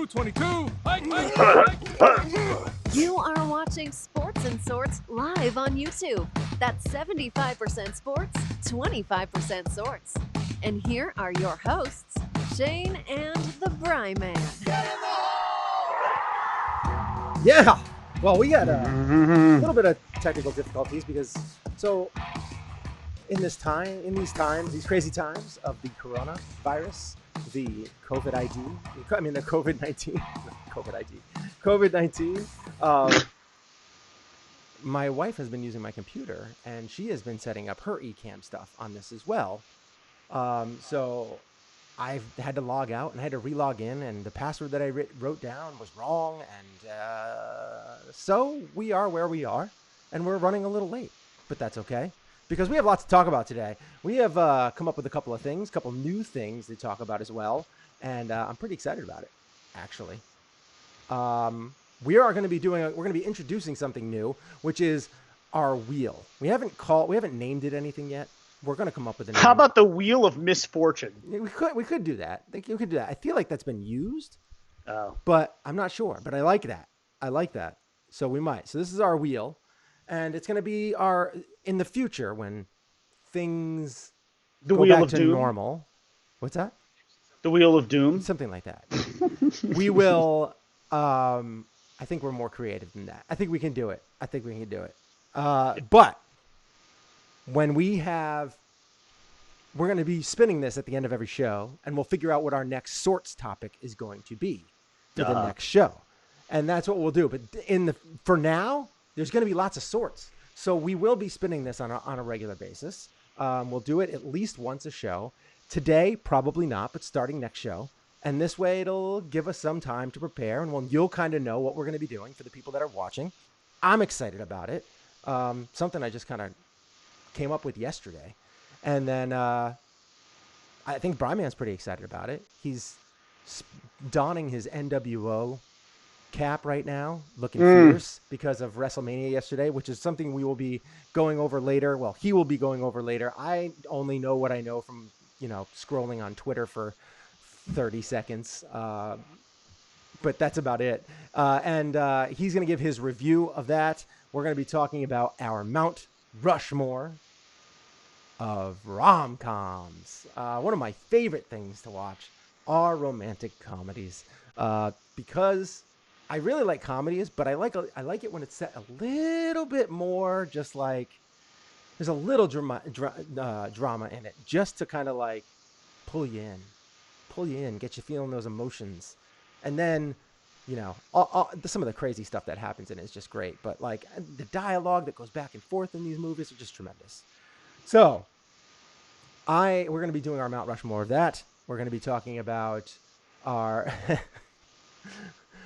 22. Hike, hike, hike. You are watching Sports and Sorts live on YouTube. That's 75% sports, 25% sorts. And here are your hosts, Shane and the Bry Man. Yeah. Well, we had a little bit of technical difficulties because in these crazy times of the coronavirus, the COVID-19, my wife has been using my computer and she has been setting up her eCam stuff on this as well. So I've had to log out and I had to re-log in, and the password that I wrote down was wrong. And so we are where we are, and we're running a little late, but that's okay because we have lots to talk about today. We have come up with a couple new things to talk about as well. And I'm pretty excited about it, actually. We're going to be introducing something new, which is our wheel. We haven't named it anything yet. We're going to come up with a name. How about the Wheel of Misfortune? We could do that. We could do that. I feel like that's been used, Oh, but I'm not sure. But I like that. So we might. So this is our wheel, and it's going to be in the future when things go back to normal. What's that? The Wheel of Doom? Something like that. We will. I think we're more creative than that. I think we can do it. But when we're going to be spinning this at the end of every show, and we'll figure out what our next sorts topic is going to be for the next show. And that's what we'll do. But for now, there's going to be lots of sorts. So we will be spinning this on a regular basis. We'll do it at least once a show. Today, probably not, but starting next show. And this way, it'll give us some time to prepare, and you'll kind of know what we're going to be doing for the people that are watching. I'm excited about it. Something I just kind of came up with yesterday. And then I think Bryman's pretty excited about it. He's donning his NWO cap right now, looking fierce because of Wrestlemania yesterday, which is something we will be going over later. Well, he will be going over later. I only know what I know from, scrolling on Twitter for 30 seconds. But that's about it. And he's going to give his review of that. We're going to be talking about our Mount Rushmore of Rom Coms. One of my favorite things to watch are romantic comedies, because I really like comedies, but I like it when it's set a little bit more, just like there's a little drama in it, just to kind of like pull you in, get you feeling those emotions, and then some of the crazy stuff that happens in it is just great. But like the dialogue that goes back and forth in these movies are just tremendous. So we're going to be doing our Mount Rushmore of that. We're going to be talking about our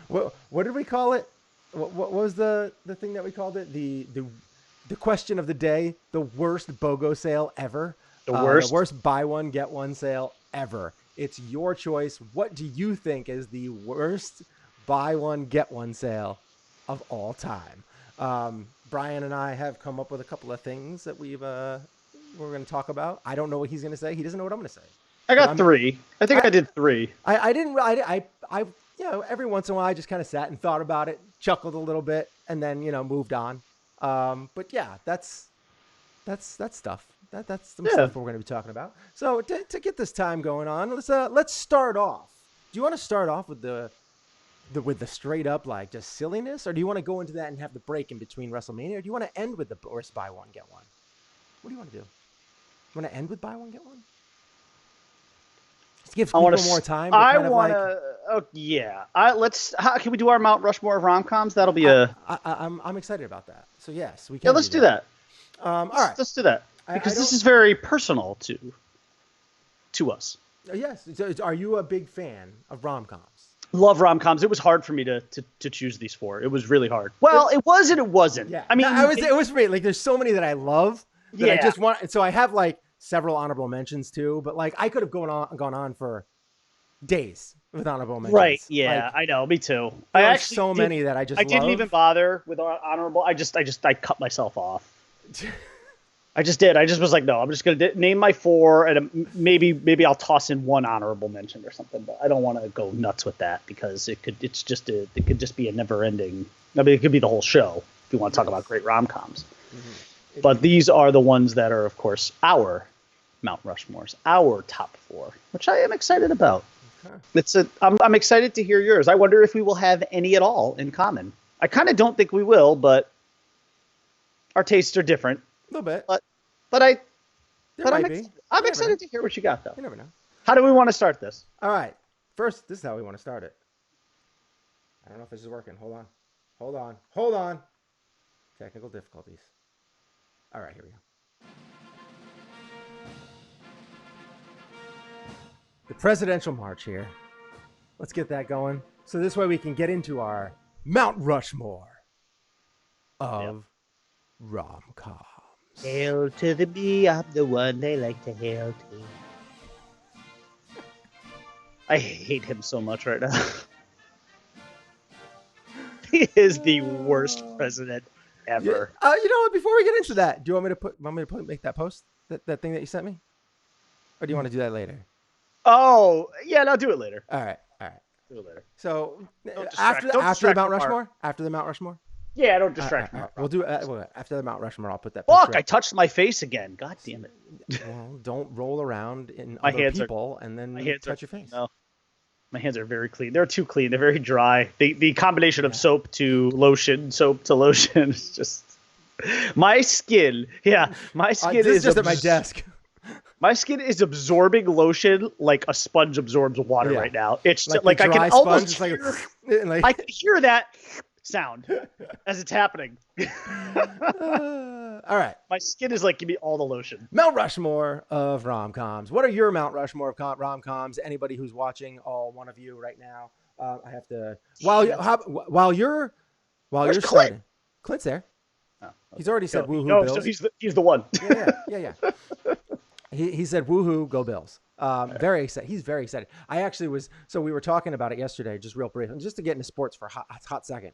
what did we call it? What was the thing that we called it? The question of the day: the worst BOGO sale ever. The worst buy one get one sale ever. It's your choice. What do you think is the worst buy one get one sale of all time? Brian and I have come up with a couple of things that we're going to talk about. I don't know what he's going to say. He doesn't know what I'm going to say. I got three. I think I did three. I didn't. Every once in a while I just kind of sat and thought about it, chuckled a little bit, and then moved on. But yeah, that's stuff. That's some stuff we're going to be talking about. So to get this time going on, let's start off. Do you want to start off with the straight up like just silliness, or do you want to go into that and have the break in between WrestleMania, or do you want to end with the worst buy one get one? What do you want to do? You want to end with buy one get one? Just give people more time. Can we do our Mount Rushmore of Rom Coms? That'll be I'm excited about that. So yes, we can. Yeah, let's do that. All right, let's do that because this is very personal to us. Yes. So are you a big fan of rom coms? Love rom coms. It was hard for me to choose these four. It was really hard. Well, it was and it wasn't. Yeah. I mean, it was great. Like, there's so many that I love that I just want. So I have like several honorable mentions too. But like, I could have gone on for days with honorable mentions. Right. Yeah, I know. Me too. Many that I just. Didn't even bother with honorable. I cut myself off. I just did. I just was like, no, I'm just gonna name my 4, and maybe I'll toss in one honorable mention or something. But I don't want to go nuts with that because it could just be a never ending. I mean, it could be the whole show if you want to talk about great rom-coms. Mm-hmm. But these are the ones that are, of course, our Mount Rushmores, our top 4, which I am excited about. Okay. I'm excited to hear yours. I wonder if we will have any at all in common. I kind of don't think we will, but our tastes are different. A little bit. But I'm You excited to hear what you got, though. You never know. How do we want to start this? All right. First, this is how we want to start it. I don't know if this is working. Hold on. Technical difficulties. All right, here we go. The presidential march here. Let's get that going. So this way we can get into our Mount Rushmore of rom-coms. Hail to the bee, I'm the one they like to hail to. I hate him so much right now. He is the worst president ever. You know what? Before we get into that, do you want me to make that post? That thing that you sent me? Or do you want to do that later? Oh, yeah, no, do it later. All right. Do it later. So after the Mount Rushmore? After the Mount Rushmore? Yeah, don't distract me. We'll do after the Mount Rushmore. I'll put that. Fuck! I touched my face again. God damn it! Well, don't roll around in my other hands people and then touch your face. No, my hands are very clean. They're too clean. They're very dry. The combination of soap to lotion is just my skin. Yeah, my skin is just at my desk. My skin is absorbing lotion like a sponge absorbs water right now. It's like I can almost hear, I can hear that sound as it's happening. All right. My skin is like, give me all the lotion. Mount Rushmore of rom-coms. What are your Mount Rushmore of rom-coms? Anybody who's watching, all one of you right now. I have to while you're Clint? starting. Clint's there. Oh, okay. He's already said woohoo no, Bills. So he's the one. Yeah. He said woohoo, go Bills. Very excited. He's very excited. We were talking about it yesterday, just real brief, and just to get into sports for a hot second.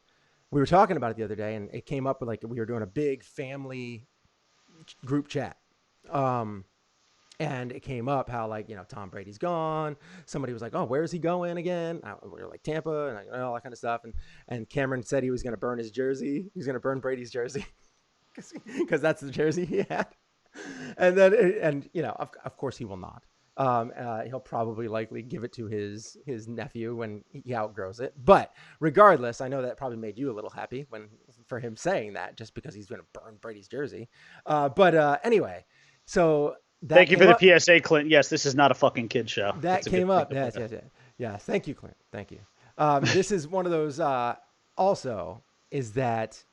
We were talking about it the other day, and it came up with we were doing a big family group chat. And it came up how Tom Brady's gone. Somebody was like, "Oh, where's he going again?" We were like Tampa, and all that kind of stuff. And Cameron said he was going to burn his jersey. He was going to burn Brady's jersey because that's the jersey he had. And then, of course he will not. He'll probably likely give it to his nephew when he outgrows it. But regardless, I know that probably made you a little happy for him saying that, just because he's going to burn Brady's jersey. Anyway, so thank you for the PSA, Clint. Yes, this is not a fucking kid show. That came up. Yes. Thank you, Clint. Thank you. This is one of those. Also, is that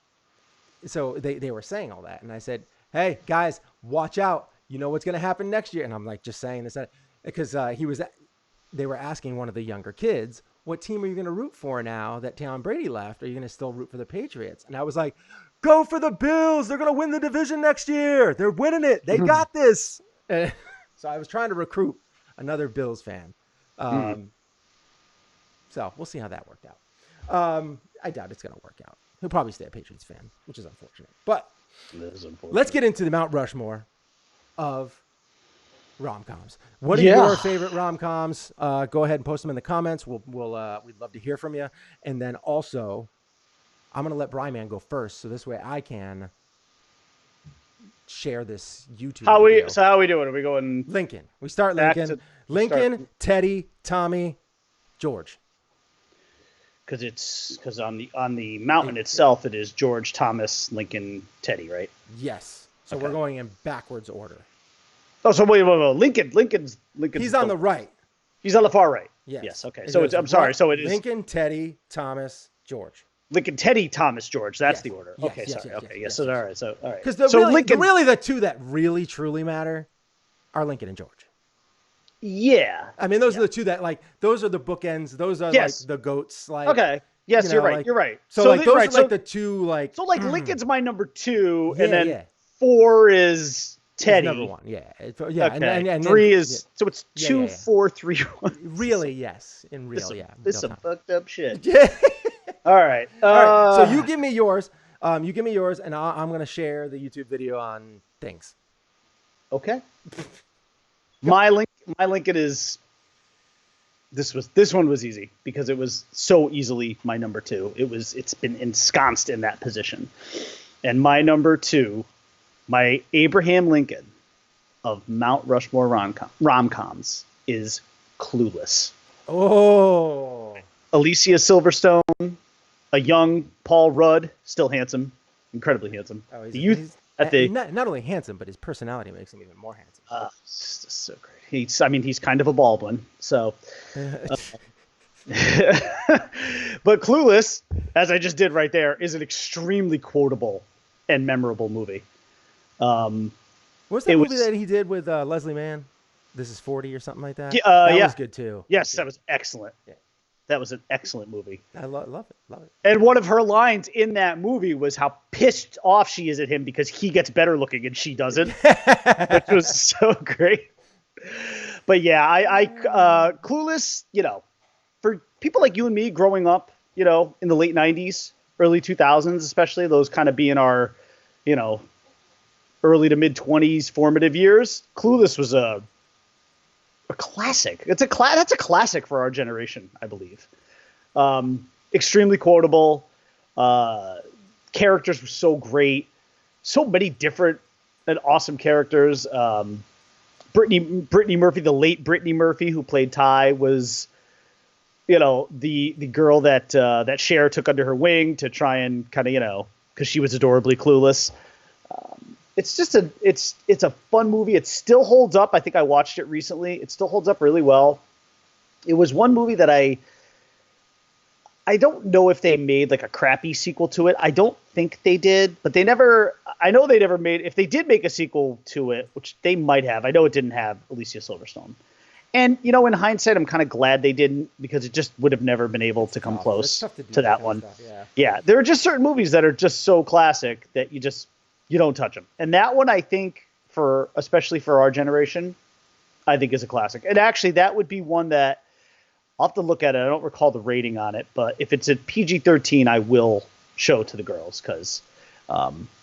so they were saying all that, and I said, hey guys, watch out. You know what's going to happen next year. And I'm like, just saying this because they were asking one of the younger kids, what team are you going to root for now that Tom Brady left? Are you going to still root for the Patriots? And I was like, go for the Bills. They're going to win the division next year. They're winning it. They got this. So I was trying to recruit another Bills fan. So we'll see how that worked out. I doubt it's going to work out. He'll probably stay a Patriots fan, which is unfortunate. But let's get into the Mount Rushmore of rom-coms. What are your favorite rom-coms? Go ahead and post them in the comments. We'd love to hear from you. And then also, I'm going to let Bryman go first, so this way I can share this YouTube video. How are we doing? Are we going Lincoln? We start Lincoln. Teddy, Tommy, George. Because on the mountain itself, it is George, Thomas, Lincoln, Teddy, right? Yes. So we're going in backwards order. Oh, so wait. Lincoln's. He's on the right. He's on the far right. Yes. Okay. So I'm sorry. So it is Lincoln, Teddy, Thomas, George. Lincoln, Teddy, Thomas, George. That's the order. Yes, okay. Yes, sorry. yes, okay. yes, Yes. All right. So all right. Because really the two that really truly matter are Lincoln and George. Yeah. I mean, those are the two that those are the bookends. Those are like the goats. Okay. Yes, you're right. You're right. So those are the two So Lincoln's my number 2, and then 4 is Teddy. Number 1. Yeah. Okay. And 3 is so it's 2, 4, 3, 1. Really, yes. In real, This is some fucked up shit. Yeah. All right. All right. So you give me yours. And I'm gonna share the YouTube video on things. Okay. My Lincoln is this one was easy because it was so easily my number 2. It's been ensconced in that position. And my number 2, my Abraham Lincoln of Mount Rushmore rom-coms is Clueless. Oh. Alicia Silverstone, a young Paul Rudd, still handsome, incredibly handsome. Oh, the youth at the not only handsome, but his personality makes him even more handsome. it's just so great. He's kind of a Baldwin, so. But Clueless, as I just did right there, is an extremely quotable and memorable movie. What's that movie that he did with Leslie Mann? This is 40 or something like that? That was good too. Yes, that was excellent. Yeah. That was an excellent movie. I love it. And one of her lines in that movie was how pissed off she is at him because he gets better looking and she doesn't, which was so great. But yeah, I Clueless, for people like you and me growing up, in the late 90s, early 2000s, especially those kind of being our, early to mid 20s formative years, Clueless was a classic. That's a classic for our generation, I believe. Extremely quotable. Characters were so great. So many different and awesome characters. Brittany Murphy, the late Brittany Murphy, who played Ty, was, the girl that Cher took under her wing to try and kind of, because she was adorably clueless. It's just it's a fun movie. It still holds up. I think I watched it recently. It still holds up really well. It was one movie that I don't know if they made like a crappy sequel to it. I don't think they did, but I know they never made, if they did make a sequel to it, which they might have, I know it didn't have Alicia Silverstone. And, in hindsight, I'm kind of glad they didn't, because it just would have never been able to come close to that one. Yeah. There are just certain movies that are just so classic that you don't touch them. And that one, I think, especially for our generation, I think is a classic. And actually, that would be one that I'll have to look at it. I don't recall the rating on it, but if it's a PG-13, I will show to the girls, because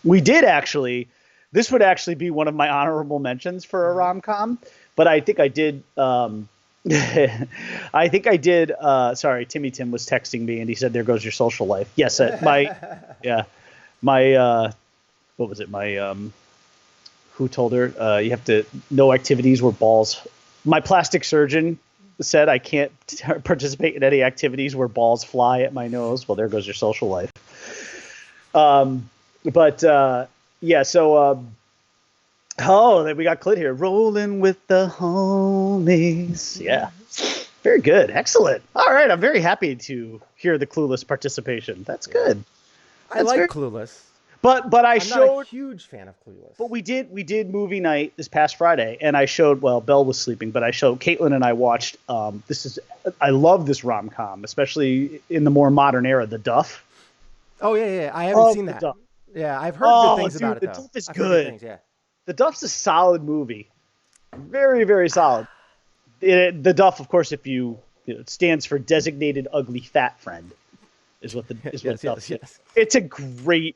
we did actually. This would actually be one of my honorable mentions for a rom-com, but I think I did. I think I did. Sorry, Timmy Tim was texting me and he said, "There goes your social life." Yes, my what was it? My who told her you have to no activities where balls. My plastic surgeon said I can't participate in any activities where balls fly at my nose. Well, there goes your social life. Yeah, so we got Clint here. Rolling with the homies. Yeah. Very good. Excellent. All right, I'm very happy to hear the Clueless participation. That's good. I like Clueless. But I'm not a huge fan of Clueless. But we did movie night this past Friday, and I showed, well, Belle was sleeping, but I showed Caitlin and I watched I love this rom-com, especially in the more modern era, The Duff. Oh yeah. I haven't seen that. Duff. Yeah, I've heard good things about it, though. The Duff is good. Yeah. The Duff's a solid movie. Very, very solid. The Duff, of course, it stands for Designated Ugly Fat Friend, is what Duff is. Yes. It's a great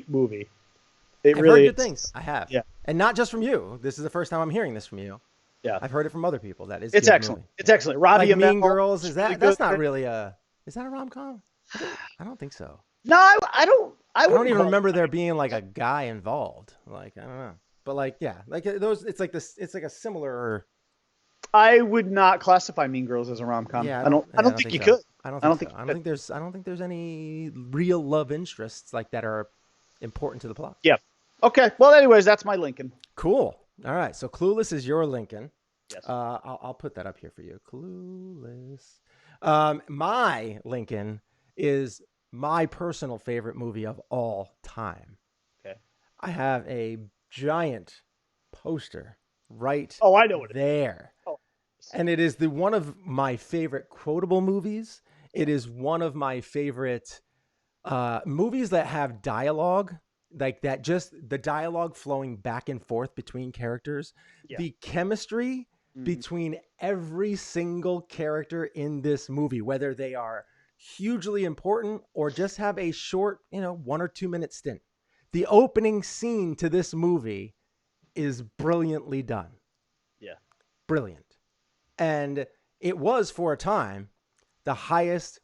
movie. I've heard good things. I have. Yeah. And not just from you. This is the first time I'm hearing this from you. Yeah. I've heard it from other people. It's excellent. Movie. It's excellent. Robbie like Mean Girls, is that's not really is that a rom-com? I don't think so. No, I don't even remember there being like a guy involved. Like, I don't know. But like, yeah, like those, it's like a similar. I would not classify Mean Girls as a rom-com. Yeah, I don't think you could. I don't think there's any real love interests like that are important to the plot. Yeah. Okay. Well, anyways, that's my Lincoln. Cool. All right. So Clueless is your Lincoln. Yes. I'll put that up here for you. Clueless. My Lincoln is my personal favorite movie of all time. Okay. I have a giant poster right I know what there. And it is one of my favorite quotable movies. It is one of my favorite movies that have dialogue, like that, just the dialogue flowing back and forth between characters. Yeah. The chemistry between every single character in this movie, whether they are hugely important or just have a short, 1 or 2 minute stint. The opening scene to this movie is brilliantly done. Yeah. Brilliant. And it was, for a time, the highest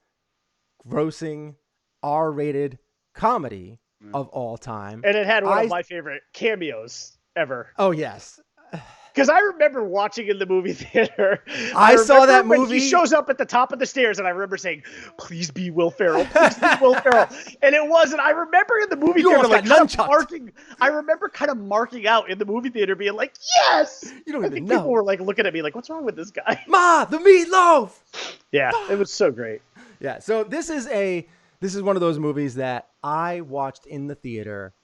grossing R-rated comedy of all time. And it had one of my favorite cameos ever. Oh, yes. Because I remember watching in the movie theater. I saw that when movie. He shows up at the top of the stairs, and I remember saying, "Please be Will Ferrell. Please be Will Ferrell." And it wasn't. I remember in the movie theater, like kind of marking. I remember kind of marking out in the movie theater, being like, "Yes." You don't I even think know. People were like looking at me, like, "What's wrong with this guy?" Ma, the meatloaf. Yeah, it was so great. Yeah. So this is one of those movies that I watched in the theater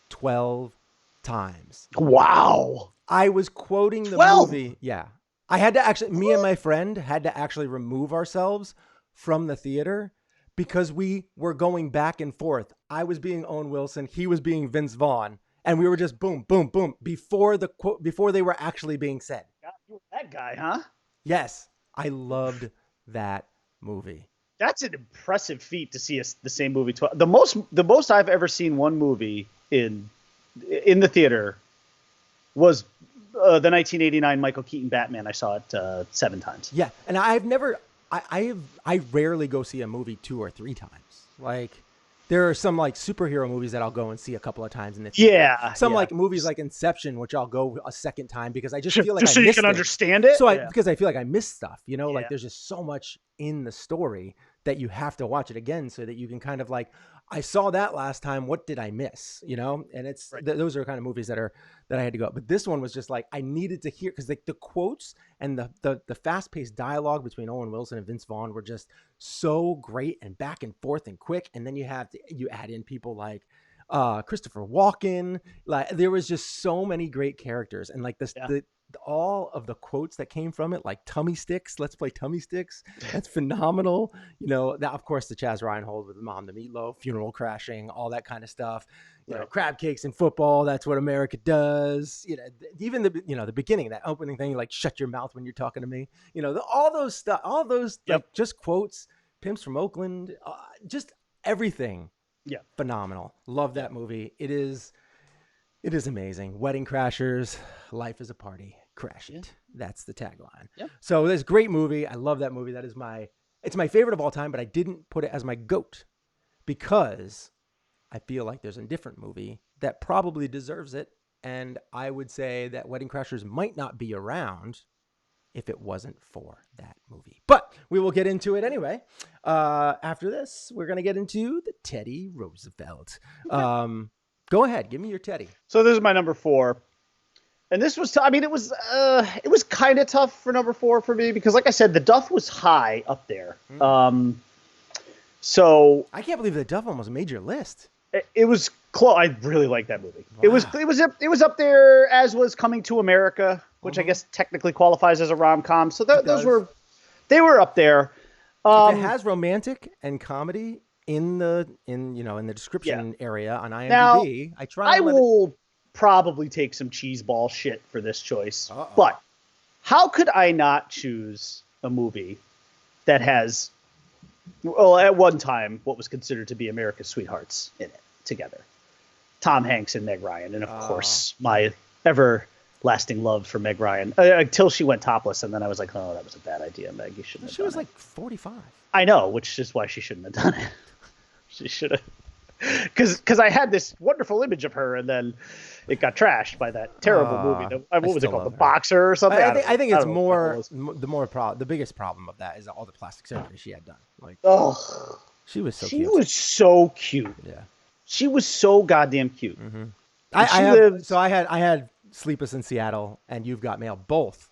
12 times. Wow. I was quoting the movie. Yeah. I had to actually, me and my friend had to actually remove ourselves from the theater because we were going back and forth. I was being Owen Wilson. He was being Vince Vaughn. And we were just boom, boom, boom before they were actually being said. You were that guy, huh? Yes. I loved that movie. That's an impressive feat to see the same movie. The most I've ever seen one movie in the theater was the 1989 Michael Keaton Batman. I saw it 7 times. Yeah, and I rarely go see a movie 2 or 3 times. Like, there are some like superhero movies that I'll go and see a couple of times in the theater. Yeah. Some like movies like Inception, which I'll go a second time because I just feel like just so I you missed can it. understand it. So because I feel like I missed stuff, like there's just so much in the story that you have to watch it again so that you can kind of like, I saw that last time. What did I miss? And it's those are kind of movies that I had to go. But this one was just like I needed to hear because like the quotes and the fast paced dialogue between Owen Wilson and Vince Vaughn were just so great and back and forth and quick. And then you add in people like Christopher Walken. Like there was just so many great characters and like this all of the quotes that came from it, like tummy sticks, let's play tummy sticks. That's phenomenal. That of course the Chaz Reinhold with Mom the Meatloaf, funeral crashing, all that kind of stuff. Crab cakes in football. That's what America does. Even the beginning, that opening thing, like shut your mouth when you're talking to me. All those stuff, all those like just quotes. Pimps from Oakland, just everything. Yeah, phenomenal. Love that movie. It is amazing. Wedding Crashers, life is a party. Crash it. That's the tagline. Yep. So this great movie. I love that movie. It's my favorite of all time, but I didn't put it as my GOAT because I feel like there's a different movie that probably deserves it. And I would say that Wedding Crashers might not be around if it wasn't for that movie. But we will get into it anyway. After this, we're going to get into the Teddy Roosevelt. Go ahead. Give me your Teddy. So this is my number 4. And this was, it was kind of tough for number 4 for me because, like I said, the Duff was high up there. So I can't believe the Duff almost made your list. It was close. I really like that movie. Wow. It was up there, as was Coming to America, which I guess technically qualifies as a rom-com. So those were up there. If it has romantic and comedy in the description area on IMDb, now, I will probably take some cheeseball shit for this choice. But how could I not choose a movie that has, well, at one time, what was considered to be America's Sweethearts in it together? Tom Hanks and Meg Ryan. And of course, my everlasting love for Meg Ryan until she went topless. And then I was like, oh, that was a bad idea, Meg. You shouldn't have done it. She was like 45. I know, which is why she shouldn't have done it. She should have. Because I had this wonderful image of her, and then it got trashed by that terrible movie. What was it called? The Boxer or something? I think it's the biggest problem of that is all the plastic surgery she had done. Like, she was so cute. She was so cute. Yeah. She was so goddamn cute. Mm-hmm. I had Sleepless in Seattle and You've Got Mail both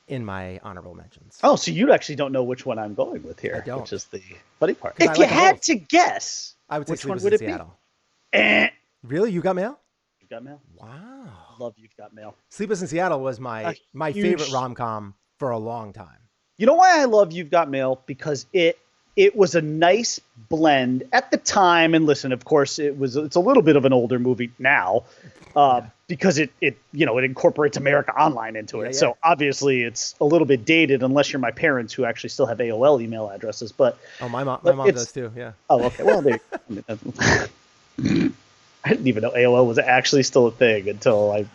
in my honorable mentions. Oh, so you actually don't know which one I'm going with here, I don't. which is the funny part. If you had to guess, I would say which one Sleepless would in it Seattle. be? Really? You Got Mail? You've Got Mail? Wow. Love You've Got Mail. Sleepless in Seattle was my favorite rom-com for a long time. You know why I love You've Got Mail? Because it was a nice blend at the time. And listen, of course, it's a little bit of an older movie now because it incorporates America Online into it. Yeah. So obviously it's a little bit dated unless you're my parents who actually still have AOL email addresses. But my mom does too. Yeah. Oh, okay. Well, I didn't even know AOL was actually still a thing until my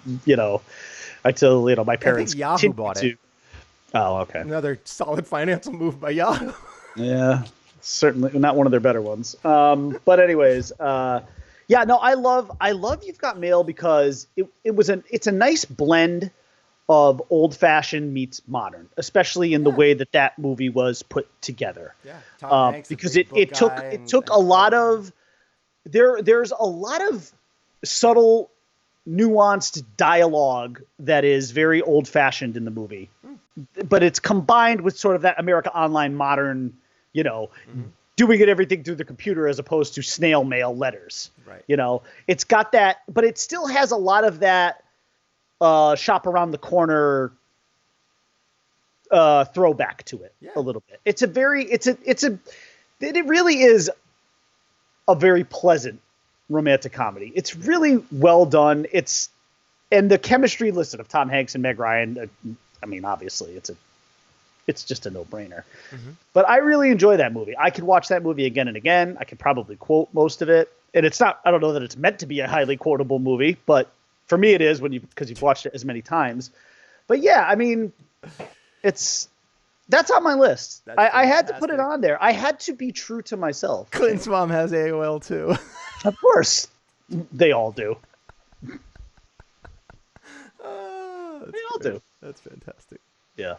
I parents think Yahoo continued bought to. it. Oh, okay. Another solid financial move by Yahoo. Yeah, certainly not one of their better ones. But anyways, yeah, no, I love You've Got Mail because it's a nice blend of old fashioned meets modern, especially in the way that movie was put together. Yeah, Tom Hanks, because a big book it took guy it and- took and a lot of there's a lot of subtle, nuanced dialogue that is very old fashioned in the movie, but it's combined with sort of that America Online modern, doing everything through the computer as opposed to snail mail letters. Right. It's got that, but it still has a lot of that shop around the corner throwback to it a little bit. It really is a very pleasant romantic comedy. It's really well done. And the chemistry, listen, of Tom Hanks and Meg Ryan, I mean, obviously it's just a no-brainer. Mm-hmm. But I really enjoy that movie. I could watch that movie again and again. I could probably quote most of it. And I don't know that it's meant to be a highly quotable movie, but for me it is because you've watched it as many times. But yeah, I mean, that's on my list. I had to put it on there. I had to be true to myself. Clint's mom has AOL too. Of course. They all do. They all do. That's fantastic. Yeah.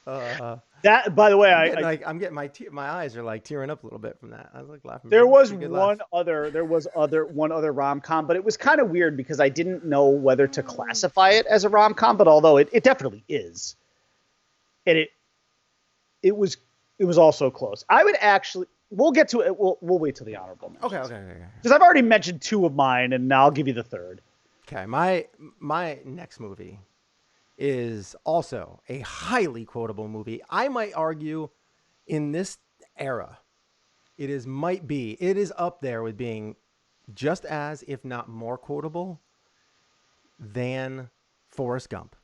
That, by the way, I'm getting my eyes are like tearing up a little bit from that. I was like laughing. There was one other rom-com, but it was kind of weird because I didn't know whether to classify it as a rom-com, but although it definitely is. And it was also close. I would actually, we'll get to it. We'll wait till the honorable mentions. Okay. Because I've already mentioned two of mine, and now I'll give you the third. Okay, my next movie is also a highly quotable movie. I might argue in this era, it is up there with being just as, if not more quotable than Forrest Gump.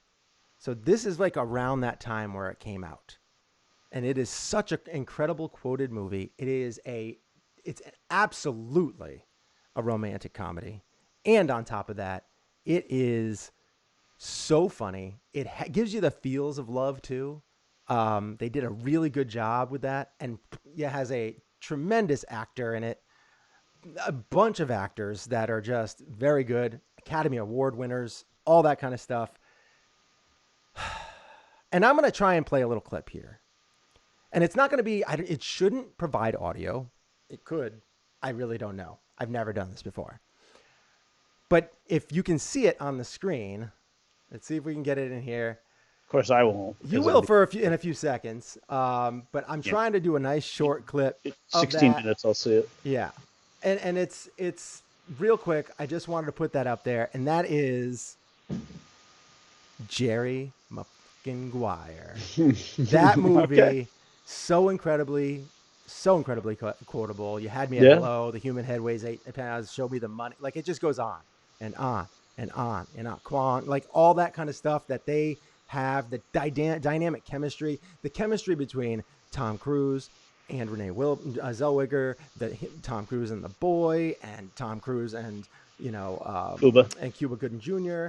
So this is like around that time where it came out. And it is such an incredible quoted movie. It's absolutely a romantic comedy. And on top of that, it is so funny. It gives you the feels of love too. They did a really good job with that, and it has a tremendous actor in it. A bunch of actors that are just very good, Academy Award winners, all that kind of stuff. And I'm going to try and play a little clip here. And it's not going to be, it shouldn't provide audio. It could. I really don't know. I've never done this before. But if you can see it on the screen, let's see if we can get it in here. Of course, I won't. You will in a few seconds. But I'm trying to do a nice short clip. 16 minutes, I'll see it. Yeah. And it's real quick. I just wanted to put that up there. And that is Jerry Maguire. That movie, okay. so incredibly quotable. You had me at hello. The human head weighs 8 pounds. Show me the money. Like, it just goes on and on and on and on. Quan, like all that kind of stuff that they have, the dynamic chemistry, the chemistry between Tom Cruise and Renee Zellweger, Tom Cruise and the boy, and Tom Cruise and Cuba Gooding Jr.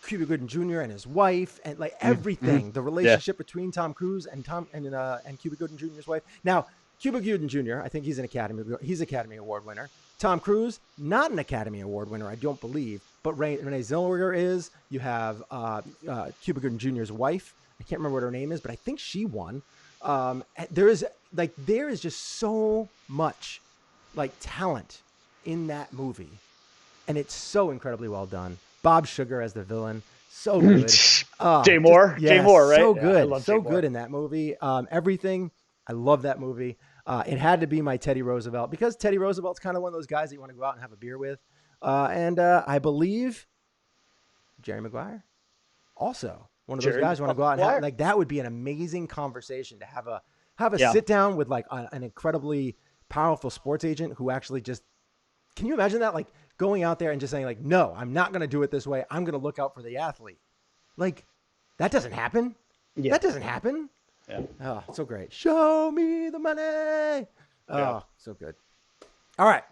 Cuba Gooding Jr. and his wife, and like everything, the relationship between Tom Cruise and Cuba Gooding Jr.'s wife. Now, Cuba Gooding Jr., I think he's Academy Award winner. Tom Cruise, not an Academy Award winner, I don't believe, but Renee Zellweger is. You have Cuba Gooding Jr.'s wife. I can't remember what her name is, but I think she won. There is just so much like talent in that movie, and it's so incredibly well done. Bob Sugar as the villain, so good. Jay Moore, right? So good, yeah, so good in that movie. Everything, I love that movie. It had to be my Teddy Roosevelt, because Teddy Roosevelt's kind of one of those guys that you want to go out and have a beer with. And I believe Jerry Maguire, also one of those guys you want to go out and have. Like, that would be an amazing conversation to have a sit down with like an incredibly powerful sports agent who actually just, can you imagine that? Like, going out there and just saying like, no, I'm not going to do it this way. I'm going to look out for the athlete. Like, that doesn't happen. Yeah. That doesn't happen. Yeah. Oh, so great. Show me the money. Oh, so good. All right.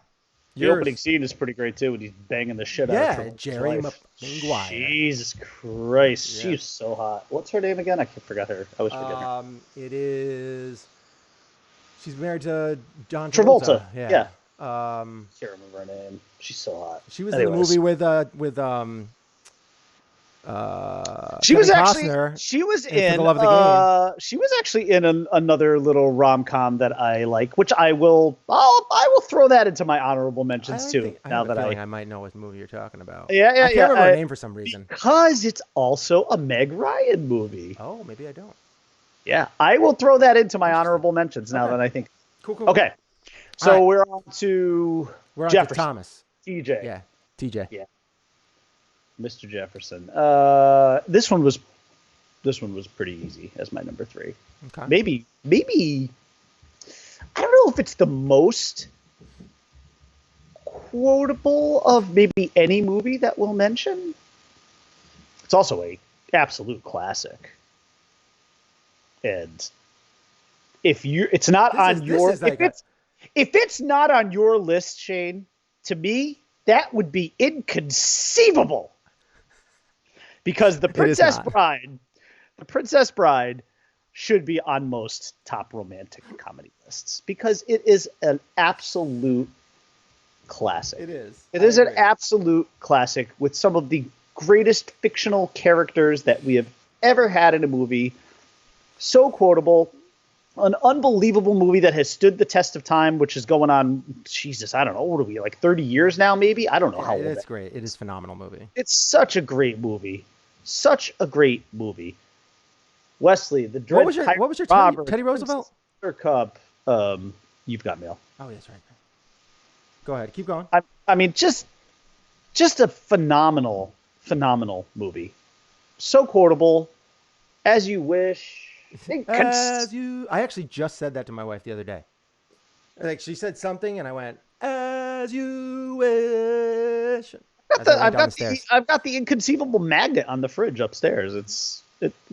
The opening scene is pretty great too when he's banging the shit out of Jerry wife. Maguire. Jesus Christ, Yeah. she's so hot. What's her name again? I forgot her. I always forget her. It is. She's married to John Travolta. Travolta. Yeah. Yeah. Can't remember her name. She's so hot. She was in the movie with She Kevin was actually Costner she was For in the Love of the Game. she was actually in another little rom-com that I like, which I will throw that into my honorable mentions too. I have a feeling I might know what movie you're talking about. Yeah, I can't remember her name for some reason. Because it's also a Meg Ryan movie. Oh, maybe I don't. Yeah, I will throw that into my honorable mentions now that I think. Cool. Okay, so we're on to Jefferson. Thomas. TJ. Yeah, TJ. Yeah. Mr. Jefferson. This one was pretty easy as my number 3. Okay. Maybe I don't know if it's the most quotable of maybe any movie that we'll mention. It's also a absolute classic. And if it's not if it's not on your list, Shane, to me that would be inconceivable. Because the Princess Bride should be on most top romantic comedy lists because it is an absolute classic. It is. It is an absolute classic with some of the greatest fictional characters that we have ever had in a movie. So quotable. An unbelievable movie that has stood the test of time, which is going on, Jesus, I don't know, what are we, like 30 years now, maybe? I don't know how old it's great. It is a phenomenal movie. It's such a great movie. Such a great movie. Wesley, the Dread What was your Teddy Roosevelt? Cup. You've Got Mail. Oh, that's right. Go ahead. Keep going. I mean, just a phenomenal movie. So quotable. As You Wish. I actually just said that to my wife the other day. Like she said something, and I went, "As you wish." I've got the Inconceivable magnet on the fridge upstairs. It's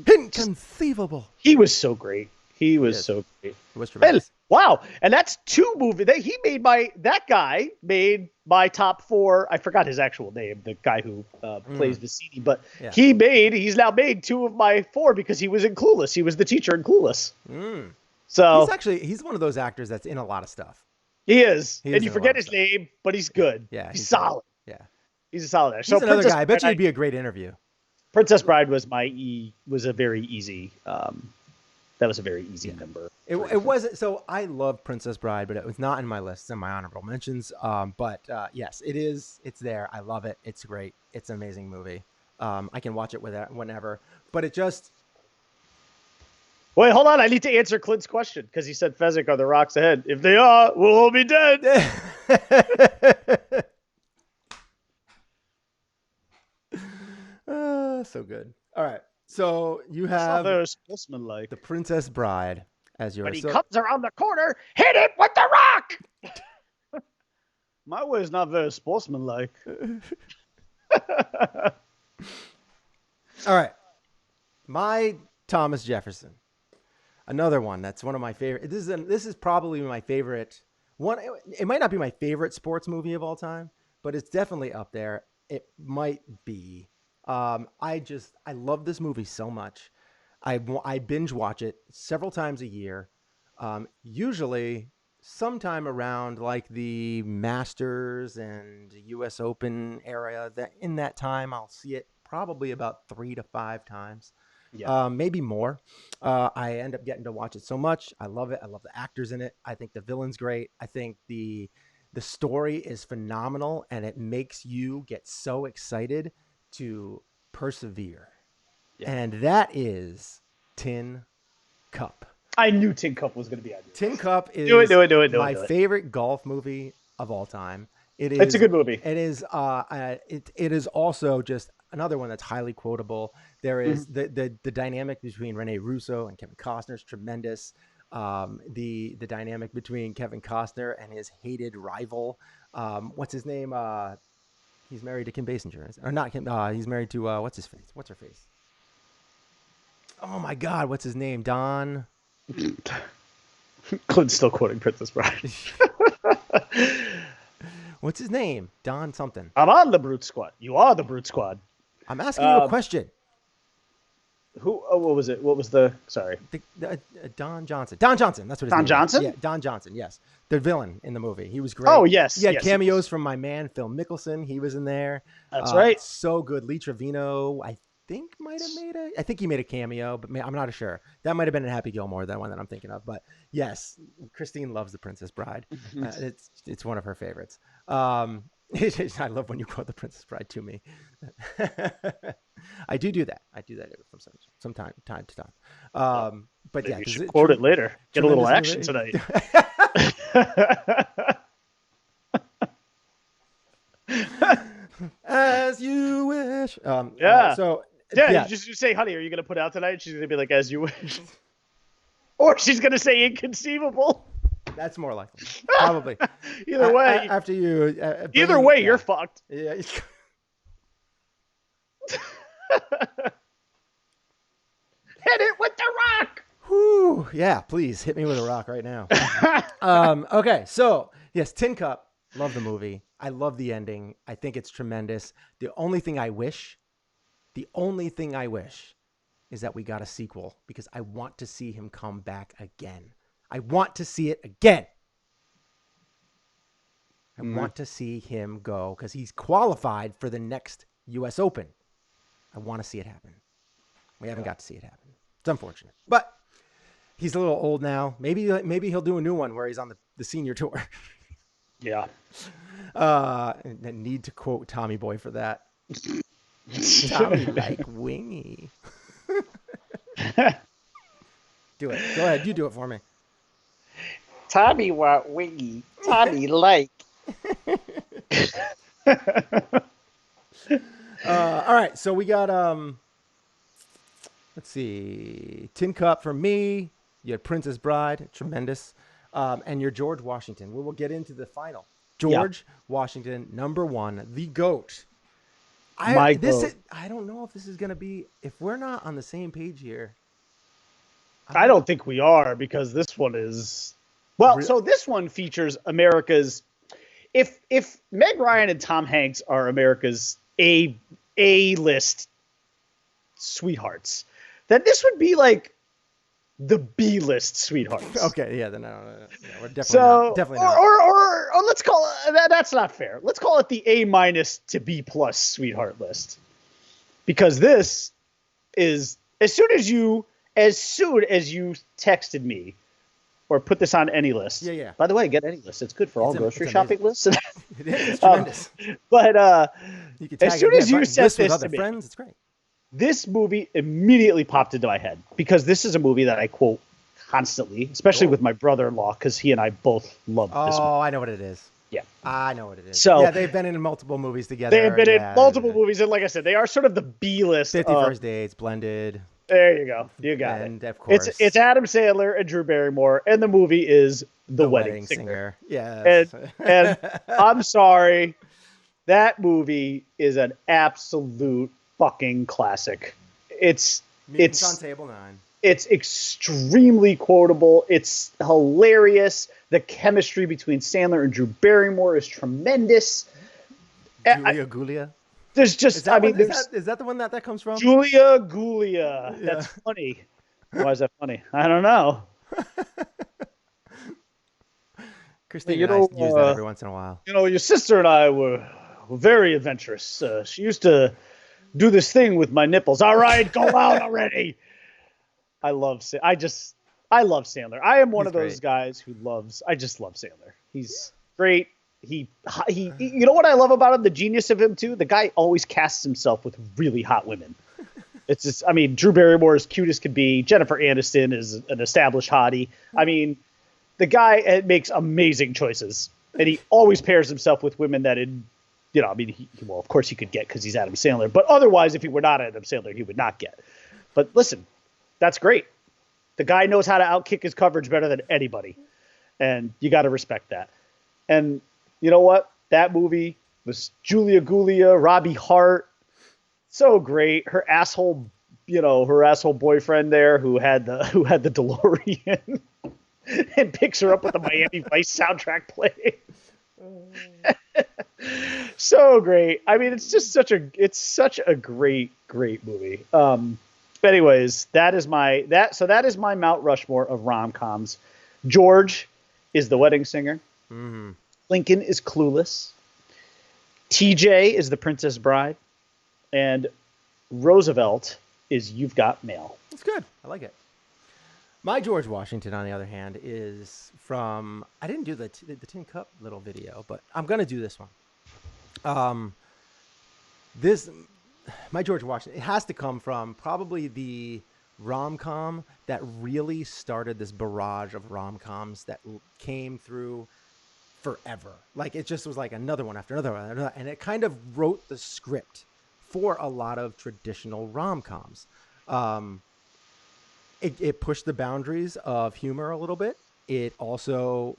inconceivable. He was so great. He was so great. It was tremendous. Wow, and that's 2 movies. That guy made my top 4. I forgot his actual name, the guy who plays Vicini, but he's now made 2 of my 4 because he was in Clueless. He was the teacher in Clueless. So he's one of those actors that's in a lot of stuff. He is, and you forget his name, but he's good. Yeah, he's solid. Yeah, he's a solid actor. He's another guy. I bet you it'd be a great interview. Princess Bride was a very easy. That was a very easy number. It wasn't. So I love Princess Bride, but it was not in my list. It's in my honorable mentions. But yes, it is. It's there. I love it. It's great. It's an amazing movie. I can watch it whenever. But it just. Wait, hold on. I need to answer Clint's question because he said Fezzik are the rocks ahead. If they are, we'll all be dead. So good. All right. So you have the Princess Bride as your. When he comes around the corner, hit it with the rock. My way is not very sportsmanlike. All right. My Thomas Jefferson. Another one that's one of my favorite. This is probably my favorite one. It might not be my favorite sports movie of all time, but it's definitely up there. It might be. I love this movie so much. I binge watch it several times a year. Usually sometime around like the Masters and US Open area. In that time, I'll see it probably about 3 to 5 times. Yeah. Maybe more. I end up getting to watch it so much. I love it. I love the actors in it. I think the villain's great. I think the story is phenomenal, and it makes you get so excited to persevere. Yeah. And that is Tin Cup. I knew Tin Cup was going to be on here. Tin Cup is my favorite golf movie of all time. It's a good movie. It is. It is also just another one that's highly quotable. There is the dynamic between Rene Russo and Kevin Costner is tremendous. The dynamic between Kevin Costner and his hated rival, what's his name? He's married to Kim Basinger, or not Kim? He's married to what's his face? What's her face? Oh my God, what's his name? Don. Clint's still quoting Princess Bride. What's his name? Don something. I'm on the Brute Squad. You are the Brute Squad. I'm asking you a question. Who? Oh, what was it? What was the? Sorry. Don Johnson. Don Johnson. That's what his name Don Johnson? is. Yeah, Don Johnson. Yes, the villain in the movie. He was great. Oh yes. He had yes, cameos from my man Phil Mickelson. He was in there. That's right. So good. Lee Trevino, I think might have made a. I think he made a cameo, but I'm not sure. That might have been in Happy Gilmore, that one that I'm thinking of. But yes, Christine loves The Princess Bride. It's one of her favorites. I love when you quote The Princess Bride to me. I do that. I do that from time to time. But yeah, you should quote it later. Get a little action tonight. As you wish. Yeah. Yeah. You just say, honey, are you going to put out tonight? She's going to be like, as you wish. Or she's going to say inconceivable. That's more likely. Probably. Either way. After you. Either way, you're fucked. Yeah. Hit it with the rock. Whew. Yeah, please hit me with a rock right now. Okay, so yes, Tin Cup. Love the movie. I love the ending. I think it's tremendous. The only thing I wish is that we got a sequel because I want to see him come back again. I want to see it again. I want to see him go because he's qualified for the next U.S. Open. I want to see it happen. We haven't got to see it happen. It's unfortunate, but he's a little old now. Maybe he'll do a new one where he's on the senior tour. Yeah. And need to quote Tommy Boy for that. Tommy like wingy. Do it. Go ahead. You do it for me. Tommy want wingy. Tommy like. All right. So we got let's see. Tin Cup for me. You had Princess Bride, tremendous. And you're George Washington. We will get into the final. George Washington, number one, the GOAT. I don't know if this is going to be, if we're not on the same page here. I don't think we are because this one is, so this one features America's, if Meg Ryan and Tom Hanks are America's A-list sweethearts, then this would be like the B-list sweethearts. Okay, yeah, then no, we're definitely not. Or let's call it that's not fair. Let's call it the A- to B+ sweetheart list, because this is as soon as you texted me or put this on any list. Yeah. By the way, get any list. It's good for all grocery shopping lists. It is. It's tremendous. But you can tag as soon as you said this with to me, friends, it's great. This movie immediately popped into my head because this is a movie that I quote constantly, especially with my brother-in-law, because he and I both love this movie. Oh, I know what it is. Yeah. I know what it is. So, yeah, they've been in multiple movies together. They have been in multiple movies, and like I said, they are sort of the B-list. 50 First Dates, Blended. There you go. You got it. And of course. It's Adam Sandler and Drew Barrymore, and the movie is The Wedding Singer. Yes. And I'm sorry, that movie is an absolute fucking classic. It's on Table 9. It's extremely quotable. It's hilarious. The chemistry between Sandler and Drew Barrymore is tremendous. Julia Gulia. There's just, is that the one that comes from? Julia Gulia. Yeah. That's funny. Why is that funny? I don't know. Christine and I use that every once in a while. Your sister and I were very adventurous. She used to do this thing with my nipples. All right, go out already. I love Sandler. I am one of those guys who I just love Sandler. He's great. He you know what I love about him? The genius of him too. The guy always casts himself with really hot women. It's just, Drew Barrymore is cute as could be. Jennifer Aniston is an established hottie. The guy makes amazing choices, and he always pairs himself with women that of course he could get because he's Adam Sandler, but otherwise, if he were not Adam Sandler, he would not get. But listen, that's great. The guy knows how to outkick his coverage better than anybody, and you got to respect that. And you know what? That movie was Julia Gulia, Robbie Hart, so great. Her asshole boyfriend there who had the DeLorean and picks her up with the Miami Vice soundtrack playing. So great. I mean, it's just such a great movie. But anyways, that is my Mount Rushmore of rom-coms. George is the wedding singer. Mm-hmm. Lincoln is Clueless. TJ is the Princess Bride, and Roosevelt is You've Got Mail. It's good. I like it. My George Washington, on the other hand, is from. I didn't do the Tin Cup little video, but I'm gonna do this one. This my George Washington. It has to come from probably the rom-com that really started this barrage of rom-coms that came through forever. Like it just was like another one after another, and it kind of wrote the script for a lot of traditional rom-coms. It pushed the boundaries of humor a little bit. It also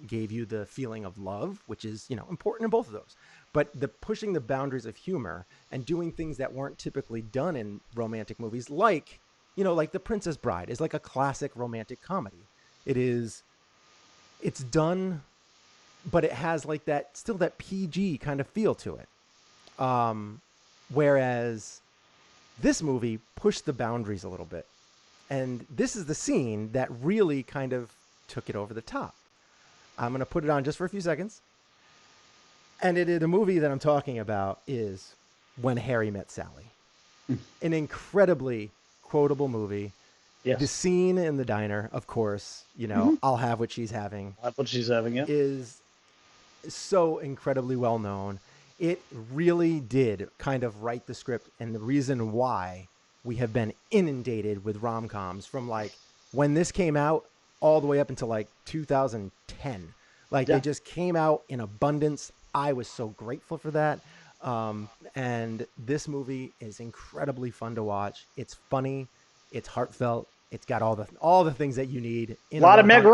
gave you the feeling of love, which is, important in both of those. But the pushing the boundaries of humor and doing things that weren't typically done in romantic movies, like The Princess Bride is like a classic romantic comedy. It's done, but it has like that PG kind of feel to it. Whereas this movie pushed the boundaries a little bit. And this is the scene that really kind of took it over the top. I'm going to put it on just for a few seconds. And the movie that I'm talking about is When Harry Met Sally. An incredibly quotable movie. Yes. The scene in the diner, of course, I'll have what she's having. I'll have what she's having, yeah. Is so incredibly well known. It really did kind of write the script, and the reason why we have been inundated with rom-coms from like when this came out all the way up until like 2010. They just came out in abundance. I was so grateful for that. And this movie is incredibly fun to watch. It's funny. It's heartfelt. It's got all the things that you need. A lot of Meg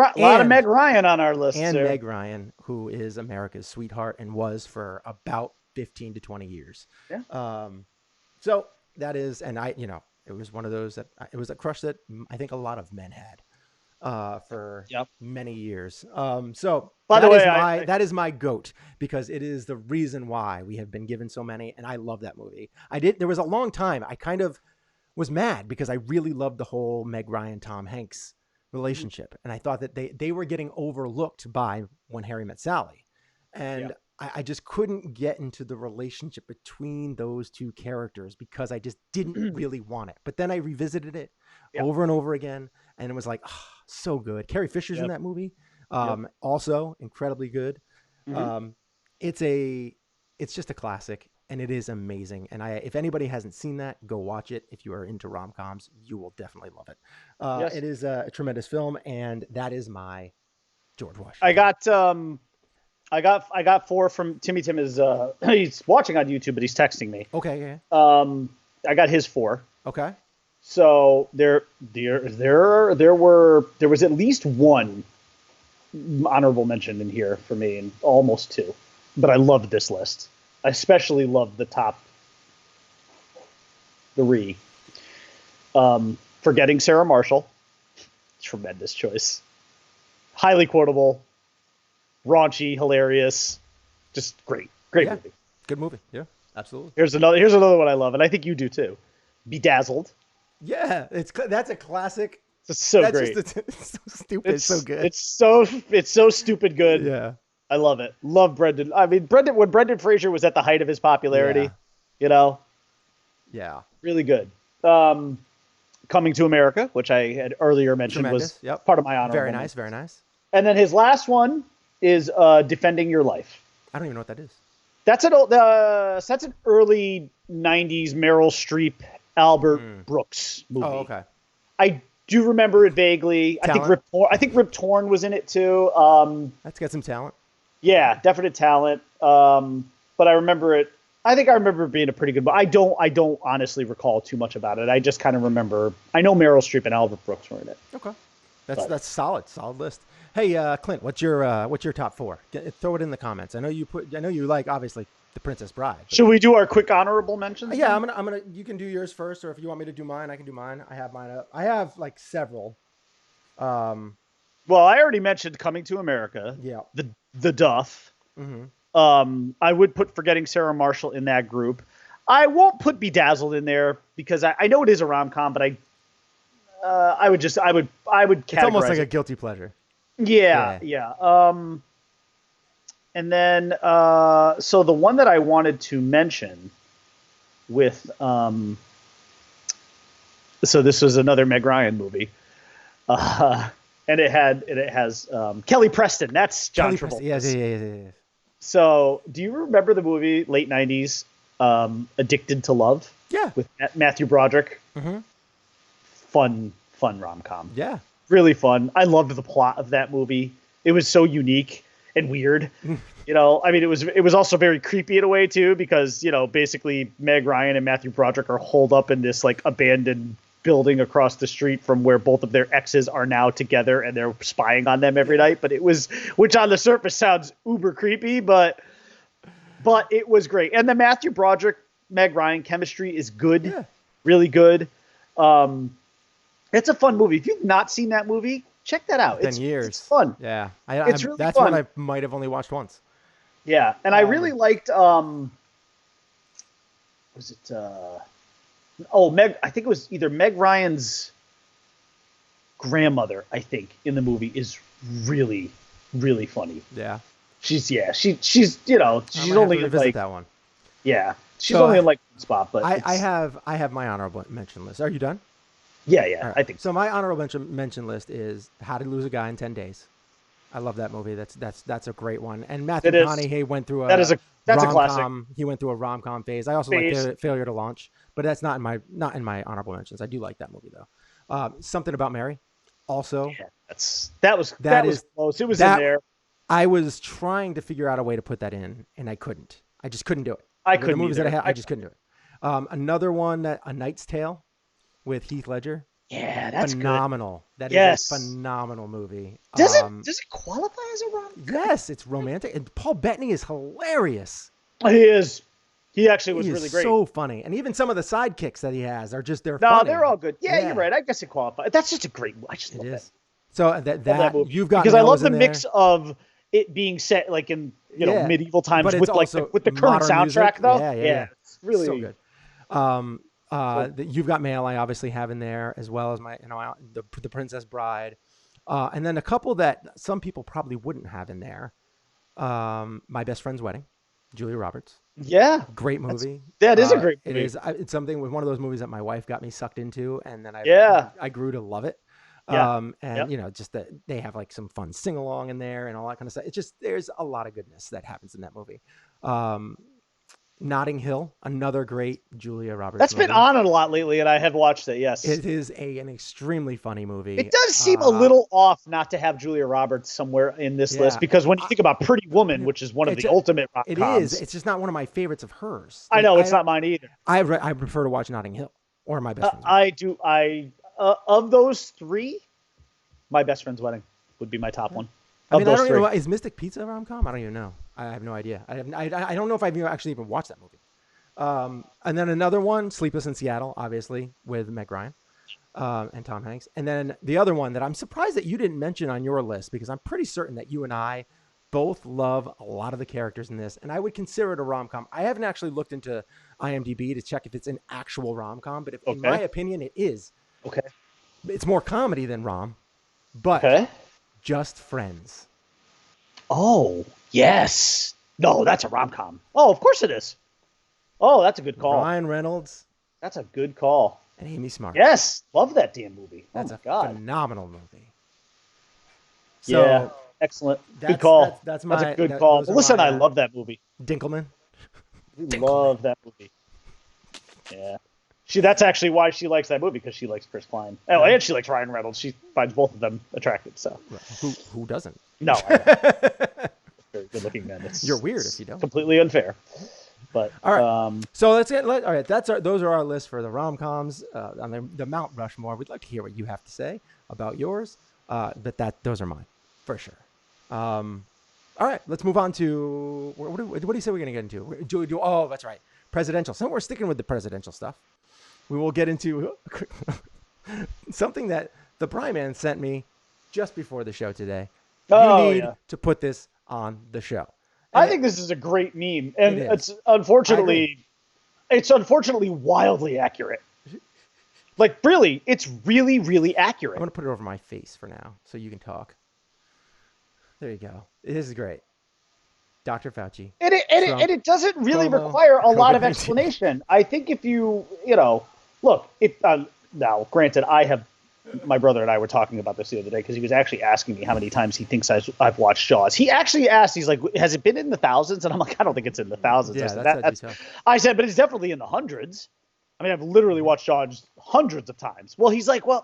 Ryan on our list. And sir. Meg Ryan, who is America's sweetheart and was for about 15 to 20 years. Yeah. So that is, and it was one of those it was a crush that I think a lot of men had for many years. So by the way, that is my GOAT, because it is the reason why we have been given so many, and I love that movie. There was a long time I kind of was mad because I really loved the whole Meg Ryan, Tom Hanks relationship. And I thought that they were getting overlooked by When Harry Met Sally. And I just couldn't get into the relationship between those two characters because I just didn't really want it. But then I revisited it over and over again, and it was like, so good. Carrie Fisher's in that movie. Also incredibly good. It's just a classic, and it is amazing. And if anybody hasn't seen that, go watch it. If you are into rom-coms, you will definitely love it. It is a tremendous film, and that is my George Washington. I got 4 from Timmy. Tim is he's watching on YouTube, but he's texting me. Okay, yeah. I got his 4. Okay. So there was at least one honorable mention in here for me, and almost 2. But I loved this list. I especially loved the top 3. Forgetting Sarah Marshall. Tremendous choice. Highly quotable. Raunchy, hilarious, just great movie. Good movie. Yeah, absolutely. Here's another one I love, and I think you do too. Bedazzled. Yeah, that's a classic. It's so great. It's so stupid. It's so good. It's so stupid good. Yeah, I love it. Love Brendan. I mean, when Brendan Fraser was at the height of his popularity, Yeah, really good. Coming to America, which I had earlier mentioned, tremendous. was part of my honor. Very nice, very nice. And then his last one is Defending Your Life. I don't even know what that is. That's an early '90s Meryl Streep, Albert Brooks movie. Oh, okay. I do remember it vaguely. Talent. I think Rip Torn was in it too. That's got some talent. Yeah, definite talent. But I remember it. I think I remember it being a pretty good. But I don't honestly recall too much about it. I just kind of remember. I know Meryl Streep and Albert Brooks were in it. Okay, that's solid list. Hey, Clint, what's your top 4? Throw it in the comments. I know you like obviously The Princess Bride. Should we do our quick honorable mentions? Yeah, I'm gonna. You can do yours first, or if you want me to do mine, I can do mine. I have mine up. I have like several. Well, I already mentioned Coming to America. Yeah. The Duff. Mm-hmm. I would put Forgetting Sarah Marshall in that group. I won't put Bedazzled in there because I know it is a rom-com, but I would categorize It's almost like it. a guilty pleasure. Yeah. And then so the one that I wanted to mention with so this was another Meg Ryan movie. And it has Kelly Preston. That's John Travolta. Yeah. So, do you remember the movie late '90s, Addicted to Love? Yeah. With Matthew Broderick. Mm-hmm. Fun rom-com. Yeah. Really fun. I loved the plot of that movie. It was so unique and weird. I mean, it was also very creepy in a way too, because basically Meg Ryan and Matthew Broderick are holed up in this like abandoned building across the street from where both of their exes are now together, and they're spying on them every night. But which on the surface sounds uber creepy, but it was great. And the Matthew Broderick Meg Ryan chemistry is good, really good. It's a fun movie. If you've not seen that movie, check that out. It's been years. It's fun. Yeah, it's really that's fun. one I might have only watched once. Yeah, and I really liked. Was it? Meg. I think it was either Meg Ryan's grandmother. I think in the movie is really, really funny. Yeah. She's I only have to revisit like that one. Yeah, she's So only in like one spot, but I have my honorable mention list. Are you done? Yeah, Right. I think so. So my honorable mention list is How to Lose a Guy in 10 Days. I love that movie. That's a great one. And Matthew McConaughey went through that's a rom-com. classic. He went through a rom-com phase. I also like Failure to Launch, but that's not in my honorable mentions. I do like that movie though. Something About Mary, also. Yeah, that was close. It was in there. I was trying to figure out a way to put that in, and I couldn't. I just couldn't do it. I couldn't. The movies either. that I had, I just couldn't do it. Another one, A Knight's Tale, with Heath Ledger. Yeah, that's phenomenal. Good. That is a phenomenal movie. Does it qualify as a rom-com? Yes, it's romantic, and Paul Bettany is hilarious. He is. He actually was really great. So funny, and even some of the sidekicks that he has are just funny. They're all good. Yeah, you're right. I guess it qualifies. That's just a great. I just love that. So that movie. You've got because I love the mix of it being set like in medieval times with with the current soundtrack music. though. Yeah. It's really so good. You've Got Mail I obviously have in there, as well as the Princess Bride, and then a couple that some people probably wouldn't have in there. My Best Friend's Wedding, Julia Roberts. Yeah, great movie. That is a great movie. It is. It's something with one of those movies that my wife got me sucked into, and then I grew to love it. Just that they have like some fun sing along in there and all that kind of stuff. It's just there's a lot of goodness that happens in that movie. Notting Hill, another great Julia Roberts. That's movie. been on a lot lately, and I have watched it. Yes, it is an extremely funny movie. It does seem a little off not to have Julia Roberts somewhere in this list, because when you think about Pretty Woman, which is one of the ultimate rom-coms, it is. It's just not one of my favorites of hers. I know it's not mine either. I prefer to watch Notting Hill or My Best Friend's Wedding. I do. Of those three, My Best Friend's Wedding would be my top one. I mean, I don't even know. Is Mystic Pizza a rom-com? I don't even know. I have no idea. I don't know if I've actually even watched that movie. And then another one, Sleepless in Seattle, obviously, with Meg Ryan and Tom Hanks. And then the other one that I'm surprised that you didn't mention on your list, because I'm pretty certain that you and I both love a lot of the characters in this, and I would consider it a rom-com. I haven't actually looked into IMDb to check if it's an actual rom-com, but in my opinion, it is. Okay. It's more comedy than rom, but Just Friends. Oh, yes. No, that's a rom-com. Oh, of course it is. Oh, that's a good call. Ryan Reynolds. That's a good call. And Amy Smart. Yes. Love that damn movie. That's phenomenal movie. So, yeah. Excellent. Good call. That's a good call. Melissa and I love that movie. Dinkelman. We love that movie. Yeah. That's actually why she likes that movie, because she likes Chris Klein. Oh, and she likes Ryan Reynolds. She finds both of them attractive. So who doesn't? No, I don't. Very good-looking men. You're weird if you don't. Completely unfair. But all right. So let's get. All right. Those are our lists for the rom-coms on the Mount Rushmore. We'd like to hear what you have to say about yours. But those are mine for sure. All right. Let's move on to what do you say we're gonna get into? Oh, that's right. Presidential. So we're sticking with the presidential stuff. We will get into something that the Bry Man sent me just before the show today. You need to put this on the show. I think this is a great meme, and It is. it's unfortunately wildly accurate. Like, really, it's really, really accurate. I'm gonna put it over my face for now, so you can talk. There you go. This is great. Dr. Fauci. And it doesn't really Cuomo, require a lot of COVID-19. explanation. I think if you look, now, granted, my brother and I were talking about this the other day because he was actually asking me how many times he thinks I've watched Jaws. He actually asked, he's like, has it been in the thousands? And I'm like, I don't think it's in the thousands. Yeah, I said, that's I said, but it's definitely in the hundreds. I mean, I've literally watched Jaws hundreds of times. Well, he's like, I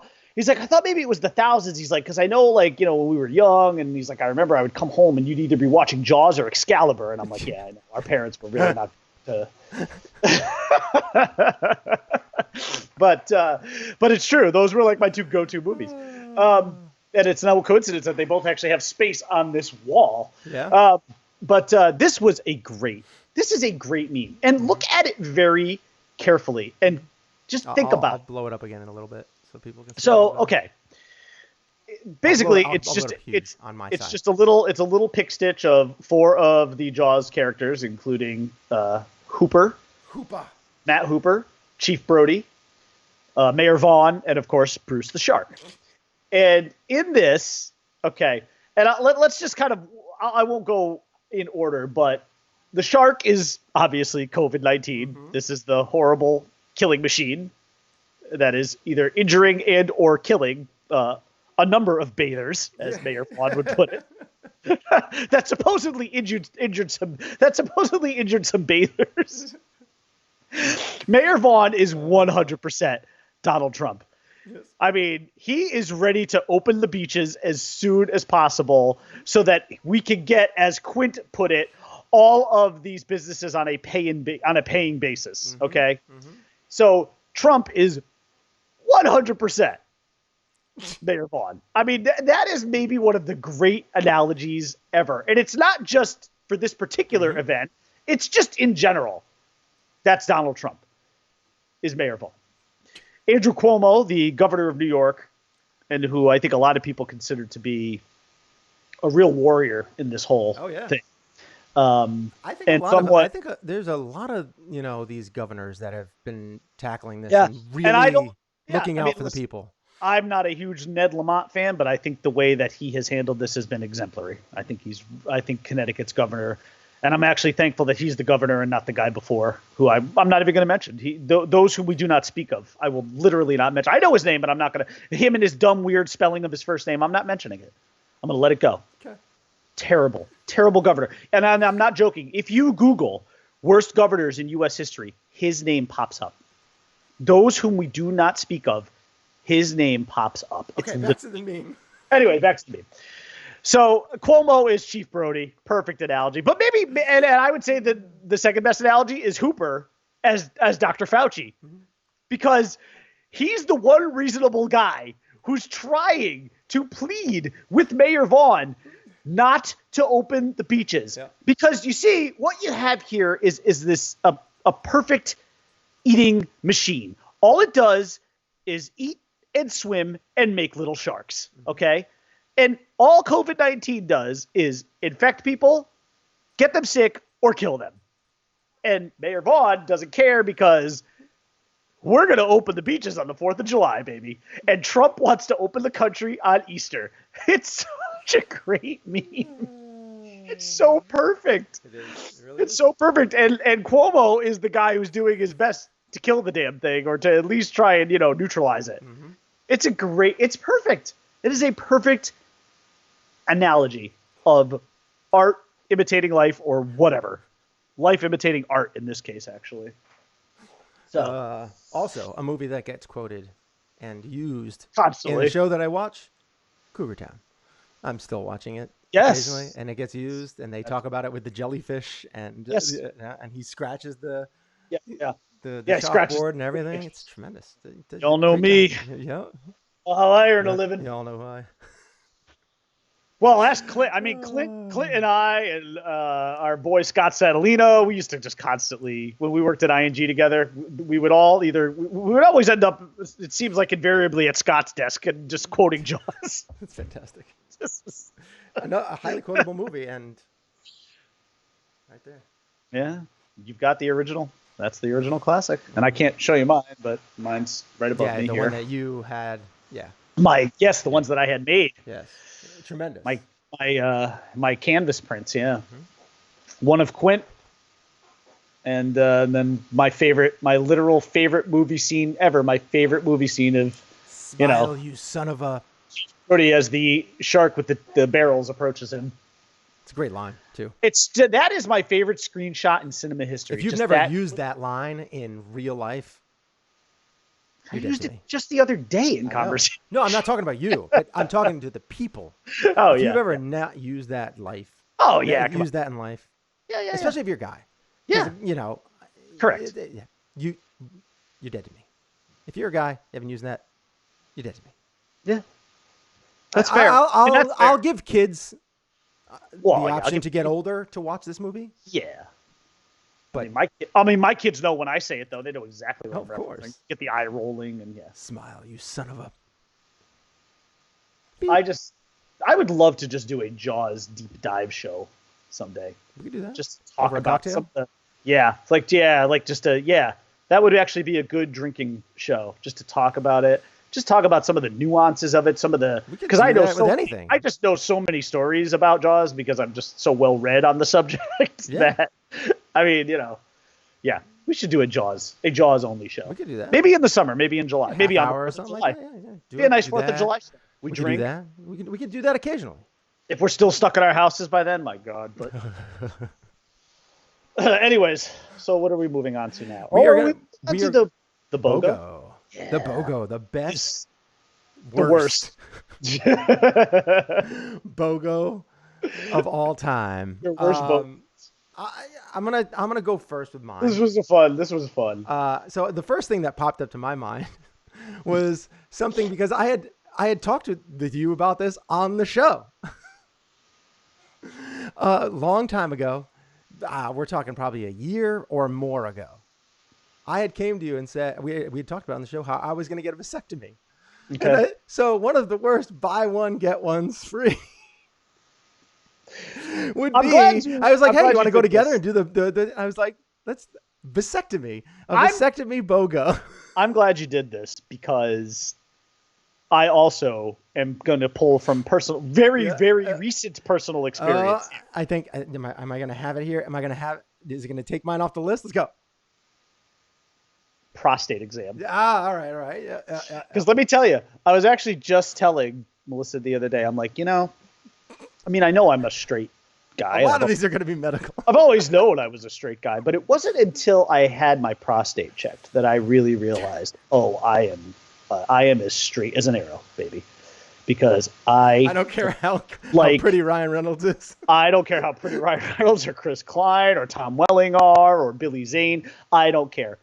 thought maybe it was the thousands. He's like, because I know, like, when we were young, and he's like, I remember I would come home and you'd either be watching Jaws or Excalibur. And I'm like, yeah, I know. Our parents were really not but it's true. Those were like my two go-to movies. And it's no coincidence that they both actually have space on this wall. Yeah. But this is a great meme. And look at it very carefully and just think about I'll blow it up again in a little bit so people can see. So, okay. Basically, I'll it's blow just it up huge on my it's side. just a little pick stitch of 4 of the Jaws characters, including Hooper, Matt Hooper, Chief Brody, Mayor Vaughn, and of course Bruce the Shark. And in this, okay, and let's just kind of, I won't go in order, but the Shark is obviously COVID-19. Mm-hmm. This is the horrible killing machine that is either injuring and or killing a number of bathers, as Mayor Vaughn would put it. that supposedly injured some bathers. Mayor Vaughn is 100% Donald Trump. Yes. I mean, he is ready to open the beaches as soon as possible so that we can get, as Quint put it, all of these businesses on a paying basis. Mm-hmm. Okay, mm-hmm. So Trump is 100% Mayor Vaughn. I mean, that is maybe one of the great analogies ever, and it's not just for this particular mm-hmm. event; it's just in general. That's Donald Trump is Mayor Vaughn. Andrew Cuomo, the governor of New York, and who I think a lot of people consider to be a real warrior in this whole thing. I think there's a lot of these governors that have been tackling this and really looking out for the people. I'm not a huge Ned Lamont fan, but I think the way that he has handled this has been exemplary. I think Connecticut's governor, and I'm actually thankful that he's the governor and not the guy before, who I'm not even going to mention. Those who we do not speak of, I will literally not mention. I know his name, but I'm not going to. Him and his dumb, weird spelling of his first name, I'm not mentioning it. I'm going to let it go. Okay. Terrible governor. And I'm not joking. If you Google worst governors in U.S. history, his name pops up. Those whom we do not speak of, his name pops up. Okay, back to the meme. Anyway, back to the meme. So Cuomo is Chief Brody. Perfect analogy. But maybe, and I would say that the second best analogy is Hooper as Dr. Fauci. Mm-hmm. Because he's the one reasonable guy who's trying to plead with Mayor Vaughn not to open the beaches. Yeah. Because you see, what you have here is this a perfect eating machine. All it does is eat and swim and make little sharks. Okay? And all COVID-19 does is infect people, get them sick, or kill them. And Mayor Vaughn doesn't care because we're going to open the beaches on the 4th of July, baby. And Trump wants to open the country on Easter. It's such a great meme. It's so perfect. It is. It really is. So perfect. And Cuomo is the guy who's doing his best to kill the damn thing or to at least try and, neutralize it. Mm-hmm. It's perfect. It is a perfect analogy of art imitating life or whatever. Life imitating art in this case, actually. So also a movie that gets quoted and used constantly in a show that I watch, Cougar Town. I'm still watching it. Yes. Occasionally, and it gets used, and they talk about it with the jellyfish, and and he scratches the chalkboard and everything. It's tremendous. Y'all know me. Yeah. Well, how I earn a living. Y'all know why. Well, ask Clint. I mean, Clint and I and our boy Scott Sadalino, we used to just constantly, when we worked at ING together, we would always end up, it seems like invariably at Scott's desk and just quoting Jaws. That's fantastic. A highly quotable movie, and Right there. Yeah, you've got the original. That's the original classic. And I can't show you mine, but mine's right above Yeah, me the here. one that you had. Yeah. The ones that I had made. Yes. Tremendous. My canvas prints. Yeah. One of Quint, and then my literal favorite movie scene ever. My favorite movie scene of, Smile, you son of a. Brody as the shark with the barrels approaches him. It's a great line too. That is my favorite screenshot in cinema history. If you've never used that line in real life, I used it just the other day in conversation. No, I'm not talking about you. But I'm talking to the people. Oh, if yeah. you've ever not used that life. Oh, yeah. Use that in life. Yeah. Especially if you're a guy. Yeah. You know. Correct. You're dead to me. If you're a guy, you haven't used that, you're dead to me. Yeah. That's fair. I'll give kids the yeah, option to get older to watch this movie. Yeah. But my kids know when I say it, though. They know exactly what I'm referencing. Course. Get the eye rolling and Smile, you son of a. I would love to just do a Jaws deep dive show someday. We could do that. Just talk Over a about cocktail? some of that would actually be a good drinking show. Just to talk about it. Just talk about some of the nuances of it, because I know anything. I just know so many stories about Jaws because I'm just so well read on the subject that we should do a Jaws only show. We could do that. Maybe in the summer, maybe in July, maybe on or the something July. like that. Yeah. Be a nice 4th of July show. We drink. Could do that. We could do that occasionally. If we're still stuck in our houses by then, my God. But anyways, so what are we moving on to now? We are the BOGO. Yeah. The BOGO, the best, the worst. BOGO of all time. Your worst BOGO. I'm gonna go first with mine. This was fun. So the first thing that popped up to my mind was something because I had talked with you about this on the show a long time ago. We're talking probably a year or more ago. I had came to you and said we had talked about on the show how I was going to get a vasectomy. Okay. So one of the worst buy one get one's free would be. I was like, hey, you want to go together and do the? I was like, let's vasectomy, vasectomy BOGO. I'm glad you did this because I also am going to pull from very recent personal experience. I think am I going to have it here? Is it going to take mine off the list? Let's go. Prostate exam. All right. Yeah. Because let me tell you, I was actually just telling Melissa the other day. I'm like, I know I'm a straight guy. A lot of these are going to be medical. I've always known I was a straight guy, but it wasn't until I had my prostate checked that I really realized, I am as straight as an arrow, baby. Because I don't care how pretty Ryan Reynolds is. I don't care how pretty Ryan Reynolds or Chris Klein or Tom Welling are or Billy Zane. I don't care.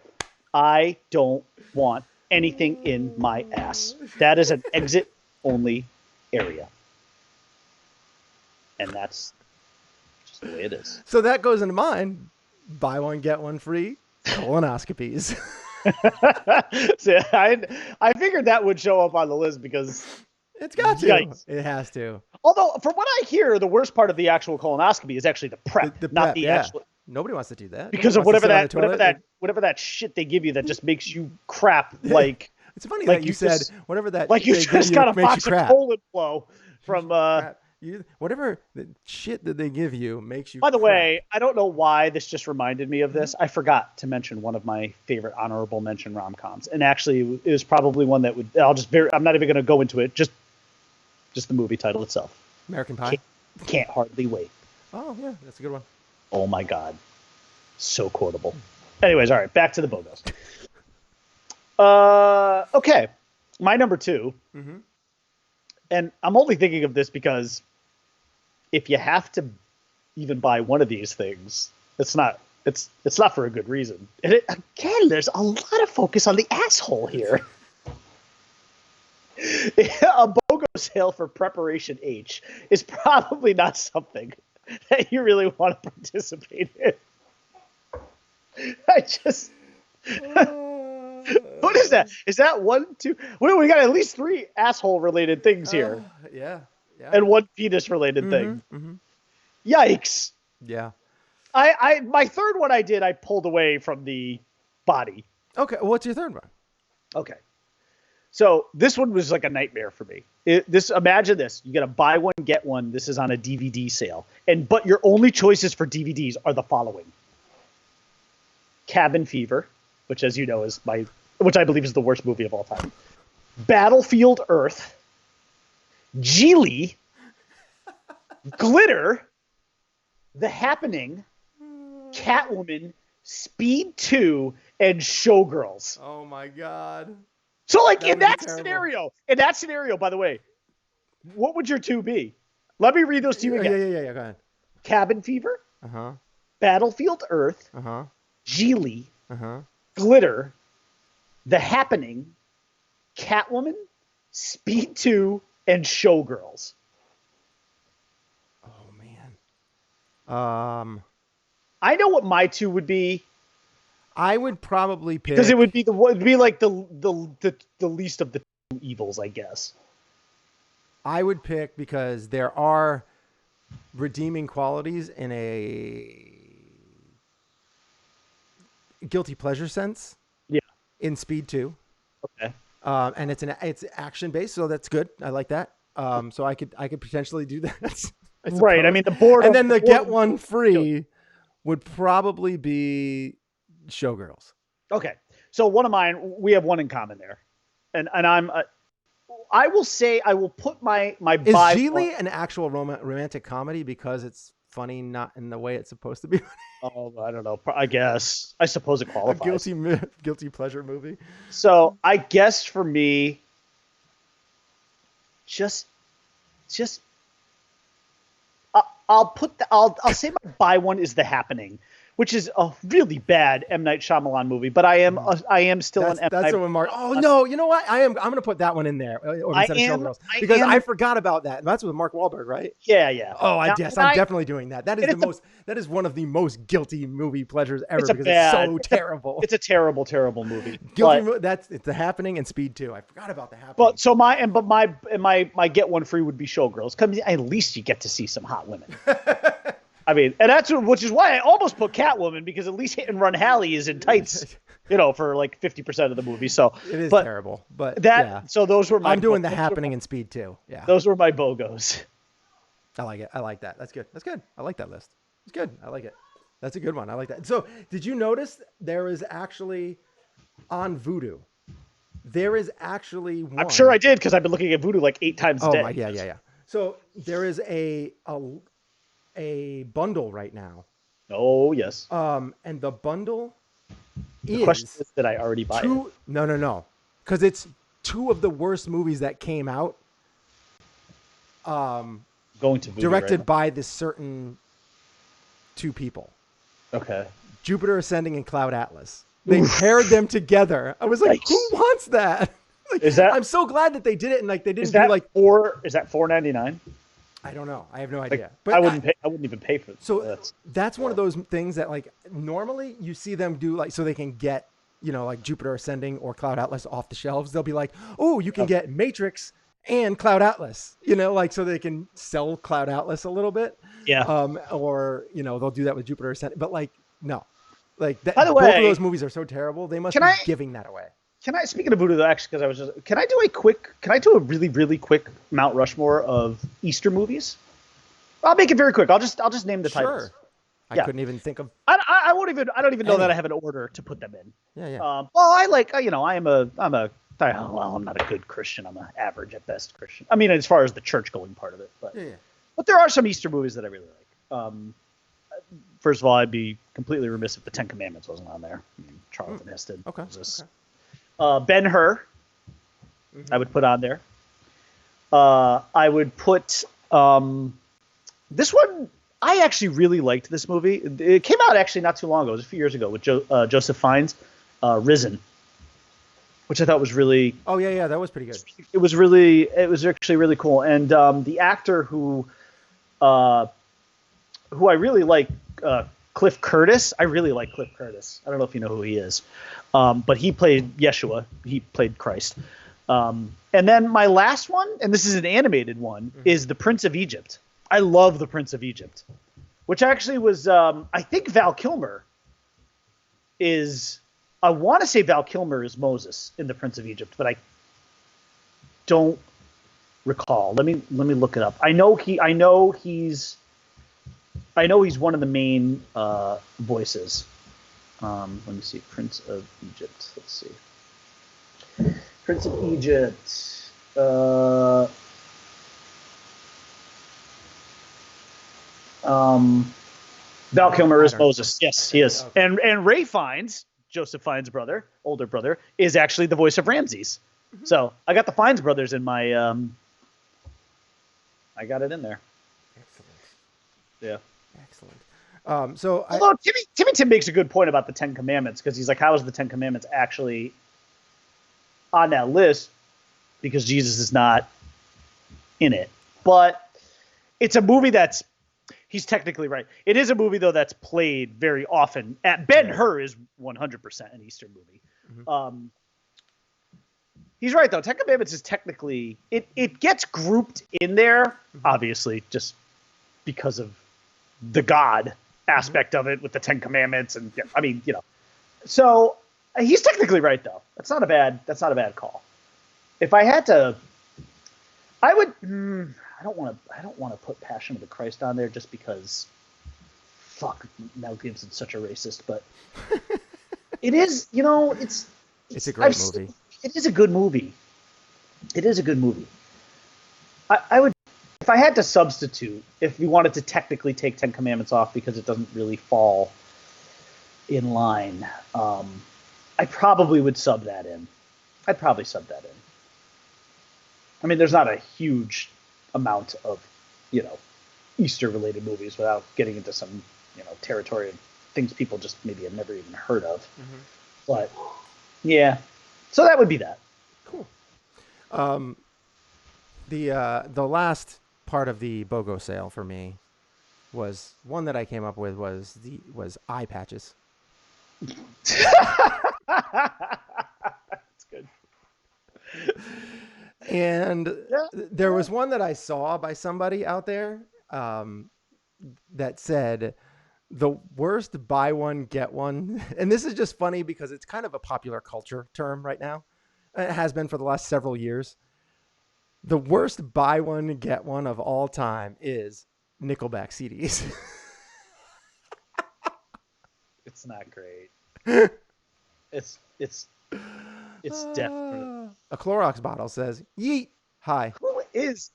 I don't want anything in my ass. That is an exit-only area. And that's just the way it is. So that goes into mine. Buy one, get one free. Colonoscopies. So I figured that would show up on the list because it's got to. Yikes. It has to. Although, from what I hear, the worst part of the actual colonoscopy is actually the prep, not the actual. Nobody wants to do that. Because of whatever that shit they give you that just makes you crap. Like it's funny that you said whatever that. Like you just got a box of colon flow from. Whatever the shit that they give you makes you. By the way, I don't know why this just reminded me of this. I forgot to mention one of my favorite honorable mention rom-coms, and actually, it was probably one that would. I'm not even going to go into it. Just the movie title itself. American Pie. Can't hardly wait. Oh yeah, that's a good one. Oh my God, so quotable. Anyways, all right, back to the BOGOs. Okay, my number 2, and I'm only thinking of this because if you have to even buy one of these things, it's not for a good reason. And again, there's a lot of focus on the asshole here. A BOGO sale for Preparation H is probably not something that you really want to participate in. What is that? Is that 1, 2? We got at least 3 asshole-related things here. Yeah. And 1 penis-related thing. Mm-hmm. Yikes. Yeah. My third one I pulled away from the body. Okay, what's your third one? Okay. So this one was like a nightmare for me. Imagine this. You got to buy one, get one. This is on a DVD sale. But your only choices for DVDs are the following. Cabin Fever, which as you know which I believe is the worst movie of all time. Battlefield Earth. Geely. Glitter. The Happening. Catwoman. Speed 2 and Showgirls. Oh my God. So like That in would be that scenario, by the way, what would your two be? Let me read those to you again. Yeah, go ahead. Cabin Fever, Uh-huh. Battlefield Earth, Uh-huh. Geely, Uh-huh. Glitter, The Happening, Catwoman, Speed 2, and Showgirls. Oh man. I know what my two would be. I would probably pick Because it would be like the least of the two evils, I guess. I would pick because there are redeeming qualities in a guilty pleasure sense. Yeah. In Speed 2. Okay. And it's action based, so that's good. I like that. So I could potentially do that. Right. I mean, the board. And then the get one free would probably be Showgirls. Okay. So one of mine, we have one in common there. And I will say I will put my Is buy. Geely an actual romantic comedy because it's funny, not in the way it's supposed to be? Oh, I don't know. I guess. I suppose it A qualifies. guilty pleasure movie. So I guess for me, just I'll say my buy one is The Happening, which is a really bad M. Night Shyamalan movie, but I am still an M. That's Night. the one, Mark. Oh no, you know what? I'm going to put that one in there instead of Showgirls because I forgot about that. That's with Mark Wahlberg, right? Yeah. Oh, Now, I'm definitely doing that. That is one of the most guilty movie pleasures ever because it's so terrible. It's a terrible, terrible movie. It's The Happening and Speed 2. I forgot about The Happening. But so my get one free would be Showgirls. Because at least you get to see some hot women. I mean, and which is why I almost put Catwoman, because at least Hit and Run Hallie is in tights, for like 50% of the movie. So it is terrible, but So those were my. I'm doing The Happening and Speed 2. Yeah, those were my BOGOs. I like it. I like that. That's good. That's good. I like that list. It's good. I like it. That's a good one. I like that. So did you notice there is actually on Vudu? There is actually one. I'm sure I did because I've been looking at Vudu like 8 times a day. Yeah. So there is a bundle right now. Oh yes. And the bundle the question is, did I already buy it? No. Because it's two of the worst movies that came out. Going to Vudu, directed right? by this certain two people. Okay. Jupiter Ascending and Cloud Atlas. They paired them together. I was like, Nice. who wants that? I'm so glad that they did it, and like they didn't do like is that $4.99? I don't know. I have no idea. But I wouldn't even pay for it. So that's one of those things that like normally you see them do like so they can get like Jupiter Ascending or Cloud Atlas off the shelves. They'll be like, oh, you can get Matrix and Cloud Atlas, like so they can sell Cloud Atlas a little bit. Yeah. Or they'll do that with Jupiter Ascending, but like no, like that. By the both way, of those movies are so terrible. They must be giving that away. Can I, speaking of Voodoo, though, actually, because can I do a really, really quick Mount Rushmore of Easter movies? I'll make it very quick. I'll just name the titles. I couldn't even think of. I don't even know that I have an order to put them in. Yeah. Well, I like, I'm not a good Christian. I'm an average at best Christian. I mean, as far as the church going part of it, but there are some Easter movies that I really like. First of all, I'd be completely remiss if the Ten Commandments wasn't on there. Charlton Heston. Okay. Ben-Hur, I would put on there. I would put this one. I actually really liked this movie. It came out actually not too long ago. It was a few years ago with Joseph Fiennes, Risen, which I thought was really. Oh yeah, that was pretty good. It was actually really cool, and the actor who I really like, Cliff Curtis. I really like Cliff Curtis. I don't know if you know who he is. But he played Yeshua. He played Christ. And then my last one, and this is an animated one, is The Prince of Egypt. I love The Prince of Egypt. which actually was, I think Val Kilmer is, I want to say Val Kilmer is Moses in The Prince of Egypt, but I don't recall. Let me look it up. I know he's one of the main voices. Let me see, Prince of Egypt. Let's see, Prince of Egypt. Val Kilmer is Moses. Yes, he is. Okay. And Ray Fiennes, Joseph Fiennes' brother, older brother, is actually the voice of Ramses. Mm-hmm. So I got the Fiennes brothers in my. I got it in there. Excellent. Yeah. Excellent. Although Timmy Tim makes a good point about the Ten Commandments, because he's like, how is the Ten Commandments actually on that list? Because Jesus is not in it. But it's a movie that's, he's technically right. It is a movie, though, that's played very often. Ben-Hur is 100% an Easter movie. Mm-hmm. He's right, though. Ten Commandments is technically, it gets grouped in there, mm-hmm. obviously, just because of the God aspect of it with the Ten Commandments. And I mean, you know, so he's technically right, though. That's not a bad call. If I had to, I would, I don't want to put Passion of the Christ on there just because fuck, Mel Gibson's such a racist, but it is, you know, it's a great movie. It is a good movie. It is a good movie. I would, if I had to substitute, if we wanted to technically take Ten Commandments off because it doesn't really fall in line, I probably would sub that in. I'd probably sub that in. I mean, there's not a huge amount of, you know, Easter-related movies without getting into some, you know, territory of things people just maybe have never even heard of. Mm-hmm. But, yeah. So that would be that. Cool. The last part of the BOGO sale for me was one that I came up with was eye patches. That's good. And there was one that I saw by somebody out there that said the worst buy one, get one. And this is just funny because it's kind of a popular culture term right now. It has been for the last several years. The worst buy one, get one of all time is Nickelback CDs. It's not great. It's definitely. A Clorox bottle says, yeet, hi. Who is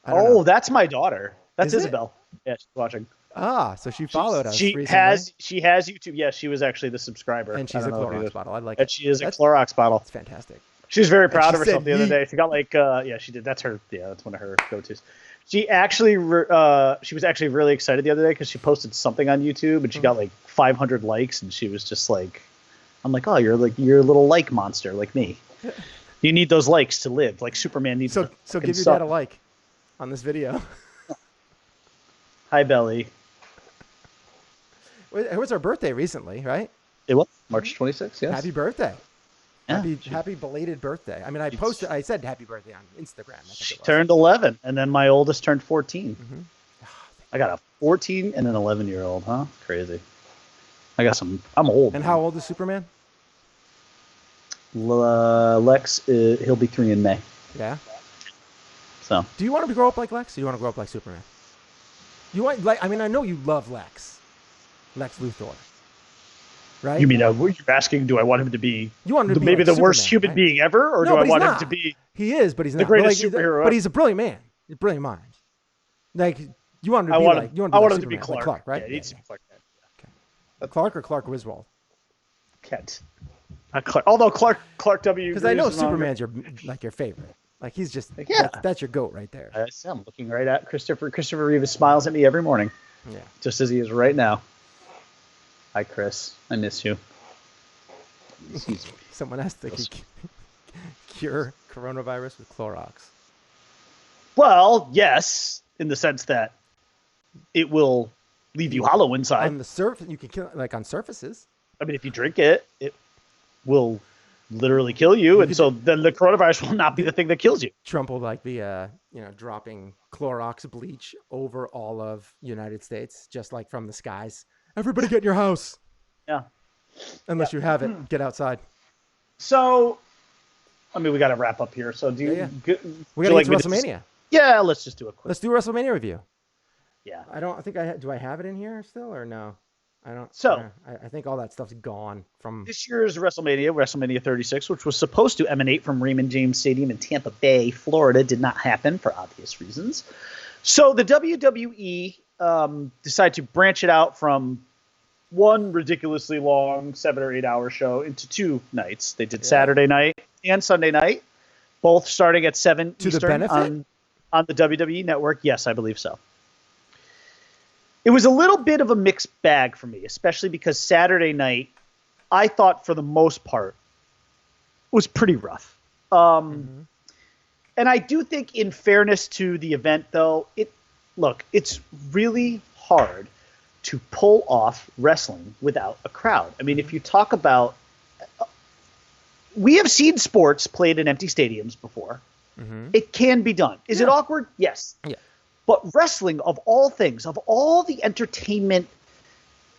Oh, that's my daughter. That's Is Isabel. Yeah, she's watching. Ah, so she followed us recently. She has YouTube. Yeah, she was actually the subscriber. And she's a Clorox bottle. I like it. And she is a Clorox bottle. It's fantastic. She was very proud of herself the other day. She got like, yeah, she did. That's her. Yeah, that's one of her go-tos. She actually, she was actually really excited the other day because she posted something on YouTube and she got like 500 likes and she was just like, I'm like, oh, you're a little like monster like me. You need those likes to live. Like Superman needs. So give your dad a like on this video. Hi, Belly. It was our birthday recently, right? It was March 26th. Yes. Happy birthday. Yeah. Happy belated birthday. I mean, I said happy birthday on Instagram. She turned 11, and then my oldest turned 14. Mm-hmm. I got a 14 and an 11-year-old, huh? Crazy. I'm old. And how old is Superman? Lex, he'll be 3 in May. Yeah. So. Do you want to grow up like Lex, or do you want to grow up like Superman? You want, like, I mean, I know you love Lex Luthor. Right? You mean you're asking? Do I want him to be? You want him to be maybe like the worst Superman, human right? being ever, or no, do I want not. him to be? He is, but he's not the greatest superhero. But he's a brilliant man. He's a brilliant mind. Like you want him to be like you want him to be Clark. Like Clark, right? Yeah, he needs to be Clark. Okay. Clark or Clark Griswold? Kent. Not Clark. Although Clark W. Because I know Superman's your favorite. Like he's just that's your goat right there. I'm looking right at Christopher. Christopher Reeve smiles at me every morning. Yeah. Just as he is right now. Hi, Chris. I miss you. Someone has to cure coronavirus with Clorox. Well, yes, in the sense that it will leave you hollow inside. On the surface, you can kill it, like on surfaces. I mean, if you drink it, it will literally kill you, and so then the coronavirus will not be the thing that kills you. Trump will like be dropping Clorox bleach over all of United States, just like from the skies. Everybody get in your house. Yeah. Unless you have it, get outside. So, I mean, we got to wrap up here. So, we got to get to WrestleMania. Yeah, let's just do a quick. Let's do a WrestleMania review. Yeah. I think do I have it in here still or no? I don't. So, I think all that stuff's gone from this year's WrestleMania 36, which was supposed to emanate from Raymond James Stadium in Tampa Bay, Florida, did not happen for obvious reasons. So the WWE decided to branch it out from one ridiculously long 7 or 8 hour show into 2 nights. They did Saturday night and Sunday night, both starting at 7 to Eastern the benefit? on the WWE network. Yes, I believe so. It was a little bit of a mixed bag for me, especially because Saturday night, I thought for the most part, was pretty rough. And I do think, in fairness to the event, though, it's really hard to pull off wrestling without a crowd. I mean, if you talk about, we have seen sports played in empty stadiums before. It can be done. Is it awkward? Yes. Yeah. But wrestling, of all things, of all the entertainment,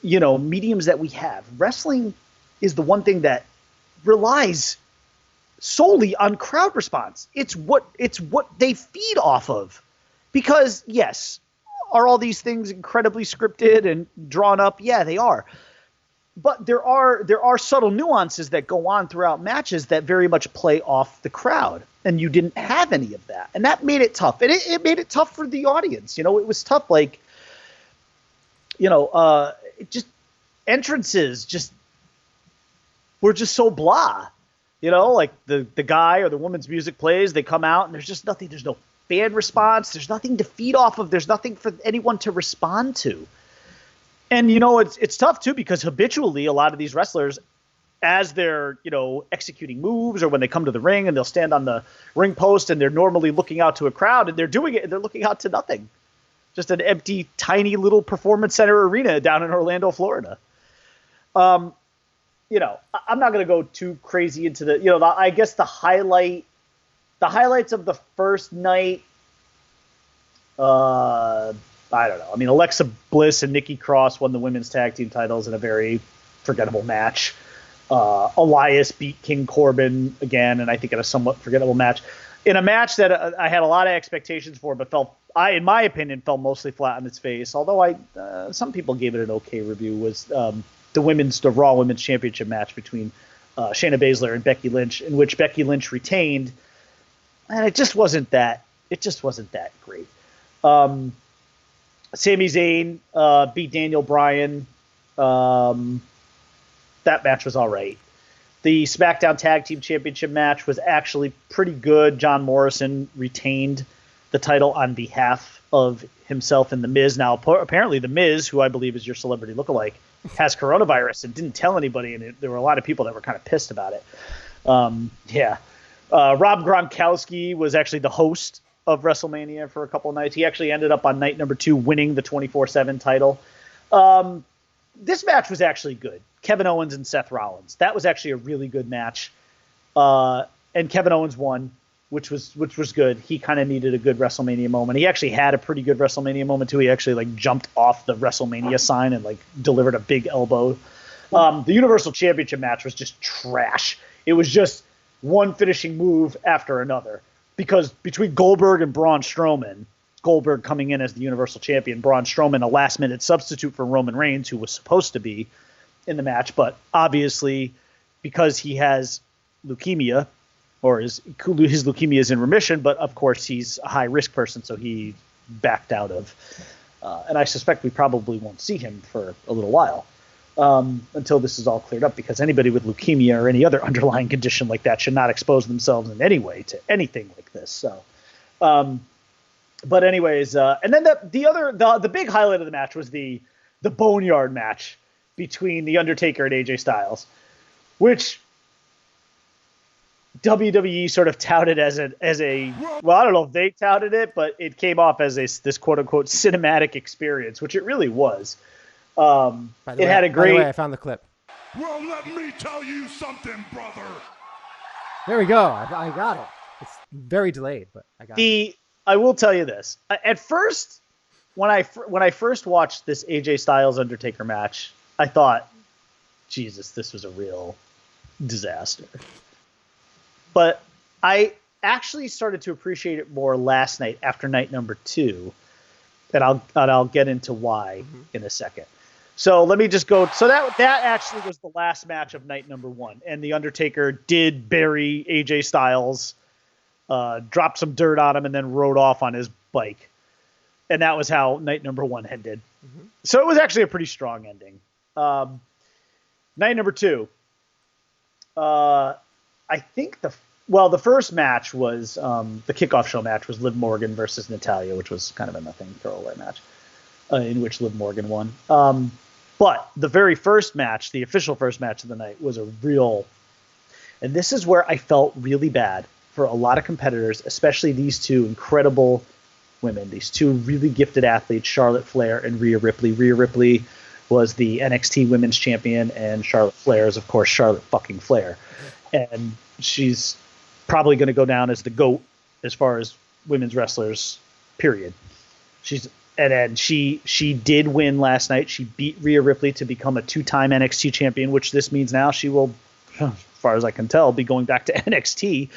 mediums that we have, wrestling is the one thing that relies solely on crowd response. It's what they feed off of. Because, yes, are all these things incredibly scripted and drawn up? Yeah, they are. But there are subtle nuances that go on throughout matches that very much play off the crowd. And you didn't have any of that. And that made it tough. And it made it tough for the audience. It was tough. Like, just entrances were just so blah. Like the guy or the woman's music plays, they come out and there's just nothing. There's no fan response. There's nothing to feed off of. There's nothing for anyone to respond to. And, it's tough, too, because habitually a lot of these wrestlers, as they're, executing moves or when they come to the ring and they'll stand on the ring post and they're normally looking out to a crowd and they're doing it and they're looking out to nothing. Just an empty, tiny little performance center arena down in Orlando, Florida. I'm not going to go too crazy into I guess the highlights of the first night, I don't know. I mean, Alexa Bliss and Nikki Cross won the women's tag team titles in a very forgettable match. Elias beat King Corbin again, and I think in a somewhat forgettable match. In a match that I had a lot of expectations for, but in my opinion, fell mostly flat on its face. Although some people gave it an okay review. Was the Raw Women's Championship match between Shayna Baszler and Becky Lynch, in which Becky Lynch retained, and it just wasn't that great. Sami Zayn beat Daniel Bryan. That match was all right. The SmackDown Tag Team Championship match was actually pretty good. John Morrison retained the title on behalf of himself and The Miz. Now, apparently The Miz, who I believe is your celebrity lookalike, has coronavirus and didn't tell anybody, and there were a lot of people that were kind of pissed about it. Rob Gronkowski was actually the host of WrestleMania for a couple of nights. He actually ended up on night number 2 winning the 24/7 title. This match was actually good. Kevin Owens and Seth Rollins. That was actually a really good match. And Kevin Owens won, which was good. He kind of needed a good WrestleMania moment. He actually had a pretty good WrestleMania moment too. He actually jumped off the WrestleMania sign and delivered a big elbow. The Universal Championship match was just trash. It was just one finishing move after another. Because between Goldberg and Braun Strowman, Goldberg coming in as the Universal Champion, Braun Strowman a last-minute substitute for Roman Reigns, who was supposed to be in the match, but obviously because he has leukemia, or his leukemia is in remission, but of course he's a high-risk person, so he backed out of. And I suspect we probably won't see him for a little while until this is all cleared up, because anybody with leukemia or any other underlying condition like that should not expose themselves in any way to anything like this. So, but anyways, and then the big highlight of the match was the Boneyard match between The Undertaker and AJ Styles, which WWE sort of touted as a well, I don't know if they touted it, but it came off as this quote unquote cinematic experience, which it really was. By the way, I found the clip. Well, let me tell you something, brother. There we go. I got it. It's very delayed, but I got it. I will tell you this. At first, when I first watched this AJ Styles Undertaker match, I thought, Jesus, this was a real disaster. But I actually started to appreciate it more last night after night number 2, and I'll get into why in a second. So let me just go. So that actually was the last match of night number 1, and the Undertaker did bury AJ Styles, dropped some dirt on him, and then rode off on his bike, and that was how night number 1 ended. So it was actually a pretty strong ending. Night number 2. I think the first match was the kickoff show match was Liv Morgan versus Natalya, which was kind of a nothing throwaway match in which Liv Morgan won. But the very first match, the official first match of the night, was a real, and this is where I felt really bad for a lot of competitors, especially these two incredible women, these two really gifted athletes, Charlotte Flair and Rhea Ripley. Rhea Ripley was the NXT Women's Champion, and Charlotte Flair is, of course, Charlotte fucking Flair. And she's probably going to go down as the GOAT as far as women's wrestlers, period. And then she did win last night. She beat Rhea Ripley to become a 2-time NXT champion, which this means now she will, as far as I can tell, be going back to NXT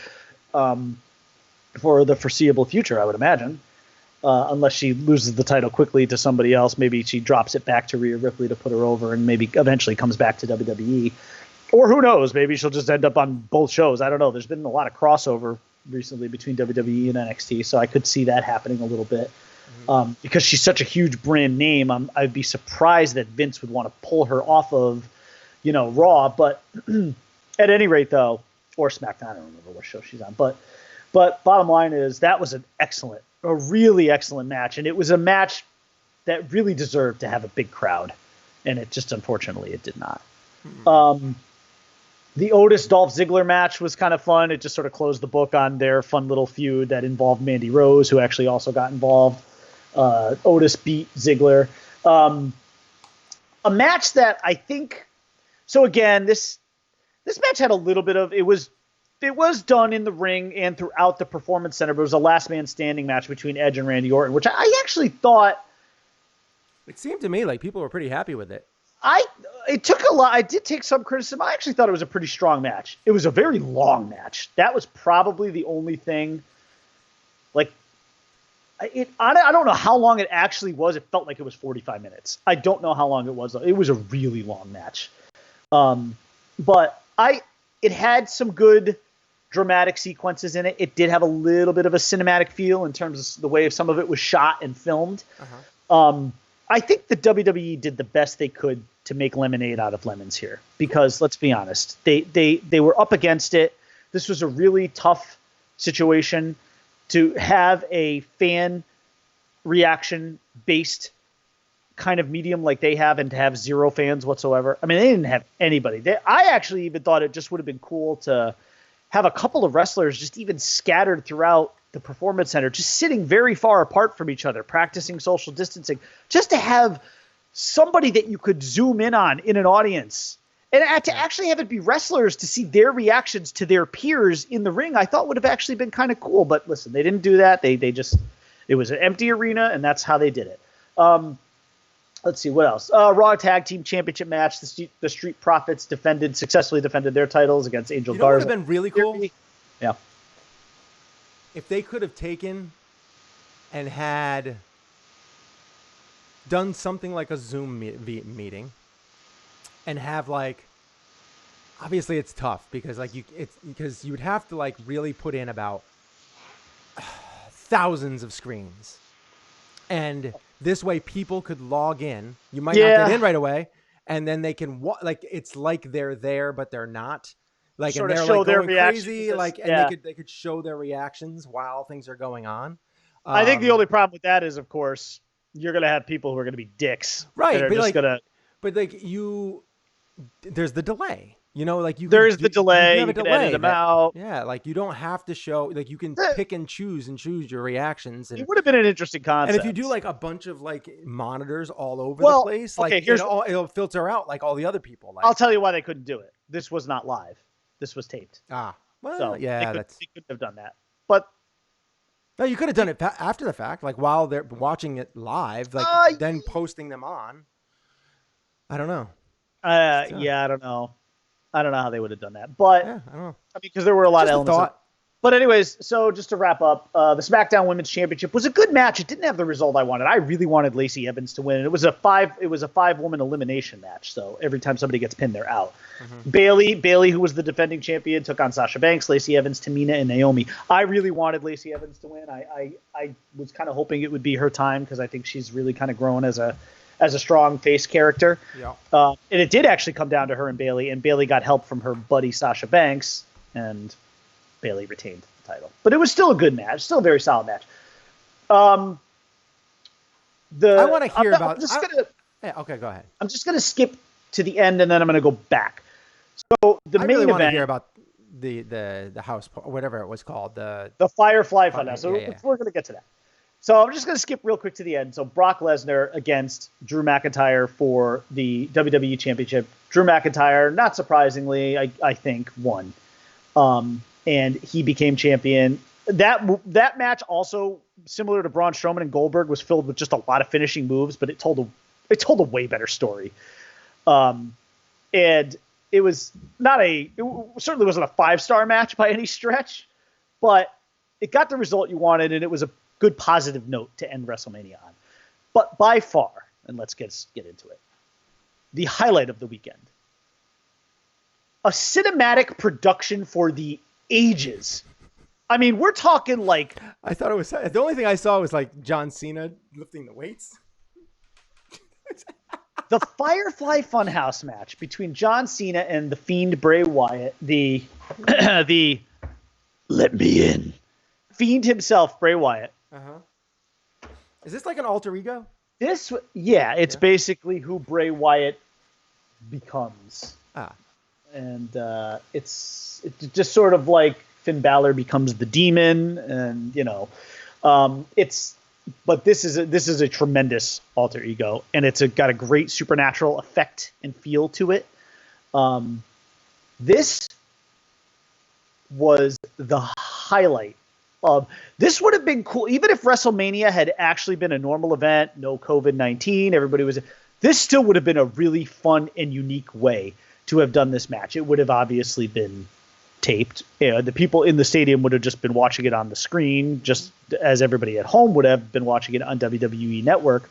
for the foreseeable future, I would imagine. Unless she loses the title quickly to somebody else. Maybe she drops it back to Rhea Ripley to put her over and maybe eventually comes back to WWE. Or who knows? Maybe she'll just end up on both shows. I don't know. There's been a lot of crossover recently between WWE and NXT, so I could see that happening a little bit. Because she's such a huge brand name, I'd be surprised that Vince would want to pull her off of, Raw. But at any rate, though, or SmackDown, I don't remember what show she's on. But bottom line is that was a really excellent match, and it was a match that really deserved to have a big crowd, and it just unfortunately it did not. The Otis Dolph Ziggler match was kind of fun. It just sort of closed the book on their fun little feud that involved Mandy Rose, who actually also got involved. Otis beat Ziggler. A match that I think, so again, this match had a little bit of, it was done in the ring and throughout the Performance Center, but it was a last man standing match between Edge and Randy Orton, which I actually thought, It seemed to me like people were pretty happy with it. It took a lot. I did take some criticism. I actually thought it was a pretty strong match. It was a very long match. That was probably the only thing. Like, I don't know how long it actually was. It felt like it was 45 minutes. I don't know how long it was. It was a really long match. But it had some good dramatic sequences in it. It did have a little bit of a cinematic feel in terms of the way some of it was shot and filmed. I think the WWE did the best they could to make lemonade out of lemons here, because let's be honest, they were up against it. This was a really tough situation to have a fan reaction based kind of medium like they have, and to have zero fans whatsoever. I mean, they didn't have anybody. I actually even thought it just would have been cool to have a couple of wrestlers just even scattered throughout the Performance Center, just sitting very far apart from each other, practicing social distancing, just to have somebody that you could zoom in on in an audience, and to actually have it be wrestlers to see their reactions to their peers in the ring, I thought would have actually been kind of cool. But listen, they didn't do that. It was an empty arena, and that's how they did it. Let's see what else. Raw Tag Team Championship match. The Street Profits successfully defended their titles against Angel Garza. Would have been really cool. Yeah. If they could have taken and had done something like a Zoom meeting, and have obviously it's tough because because you would have to really put in about thousands of screens, and this way people could log in. You might not get in right away, and then they can it's like they're there but they're not. And they're show their going crazy, reactions. and they could show their reactions while things are going on. I think the only problem with that is, of course, you're going to have people who are going to be dicks. Right. But there's the delay. There's the delay. You can edit them out. Yeah, you don't have to show. You can pick and choose your reactions. And it would have been an interesting concept. And if you do a bunch of monitors all over the place, it'll filter out all the other people. I'll tell you why they couldn't do it. This was not live. This was taped. Well, So yeah, they couldn't have done that. But no, you could have done it after the fact, like while they're watching it live, like then posting them on. I don't know. yeah, I don't know. I don't know how they would have done that, but Yeah, I don't know. I mean, because there were a lot Just of a elements. thought. But anyways, so just to wrap up, the SmackDown Women's Championship was a good match. It didn't have the result I wanted. I really wanted Lacey Evans to win. It was a 5-woman elimination match. So every time somebody gets pinned, they're out. Mm-hmm. Bailey, who was the defending champion, took on Sasha Banks, Lacey Evans, Tamina, and Naomi. I really wanted Lacey Evans to win. I was kind of hoping it would be her time because I think she's really kind of grown as a strong face character. Yeah. And it did actually come down to her and Bailey got help from her buddy Sasha Banks, and Bailey retained the title. But it was still a good match, still a very solid match. I want to hear about. Okay, go ahead. I'm just gonna skip to the end and then I'm gonna go back. So the I main really want to event, hear about the house, whatever it was called, the Firefly Funhouse. So yeah. we're gonna get to that. So I'm just going to skip real quick to the end. So Brock Lesnar against Drew McIntyre for the WWE Championship. Drew McIntyre, not surprisingly, I think, won. And he became champion. That match also, similar to Braun Strowman and Goldberg, was filled with just a lot of finishing moves, but it told a way better story. And it was it certainly wasn't a 5-star match by any stretch, but it got the result you wanted, and it was a good positive note to end WrestleMania on. But by far, and let's get into it, the highlight of the weekend, a cinematic production for the ages. I mean, we're talking like... I thought it was... The only thing I saw was like John Cena lifting the weights. The Firefly Funhouse match between John Cena and the Fiend Bray Wyatt, the let me in Fiend himself, Bray Wyatt. Is this like an alter ego? It's basically who Bray Wyatt becomes. And it's just sort of like Finn Balor becomes the demon, and but this is a tremendous alter ego, and it's got a great supernatural effect and feel to it. This was the highlight. This would have been cool, even if WrestleMania had actually been a normal event, no COVID-19, everybody was. This still would have been a really fun and unique way to have done this match. It would have obviously been taped. The people in the stadium would have just been watching it on the screen, just as everybody at home would have been watching it on WWE Network.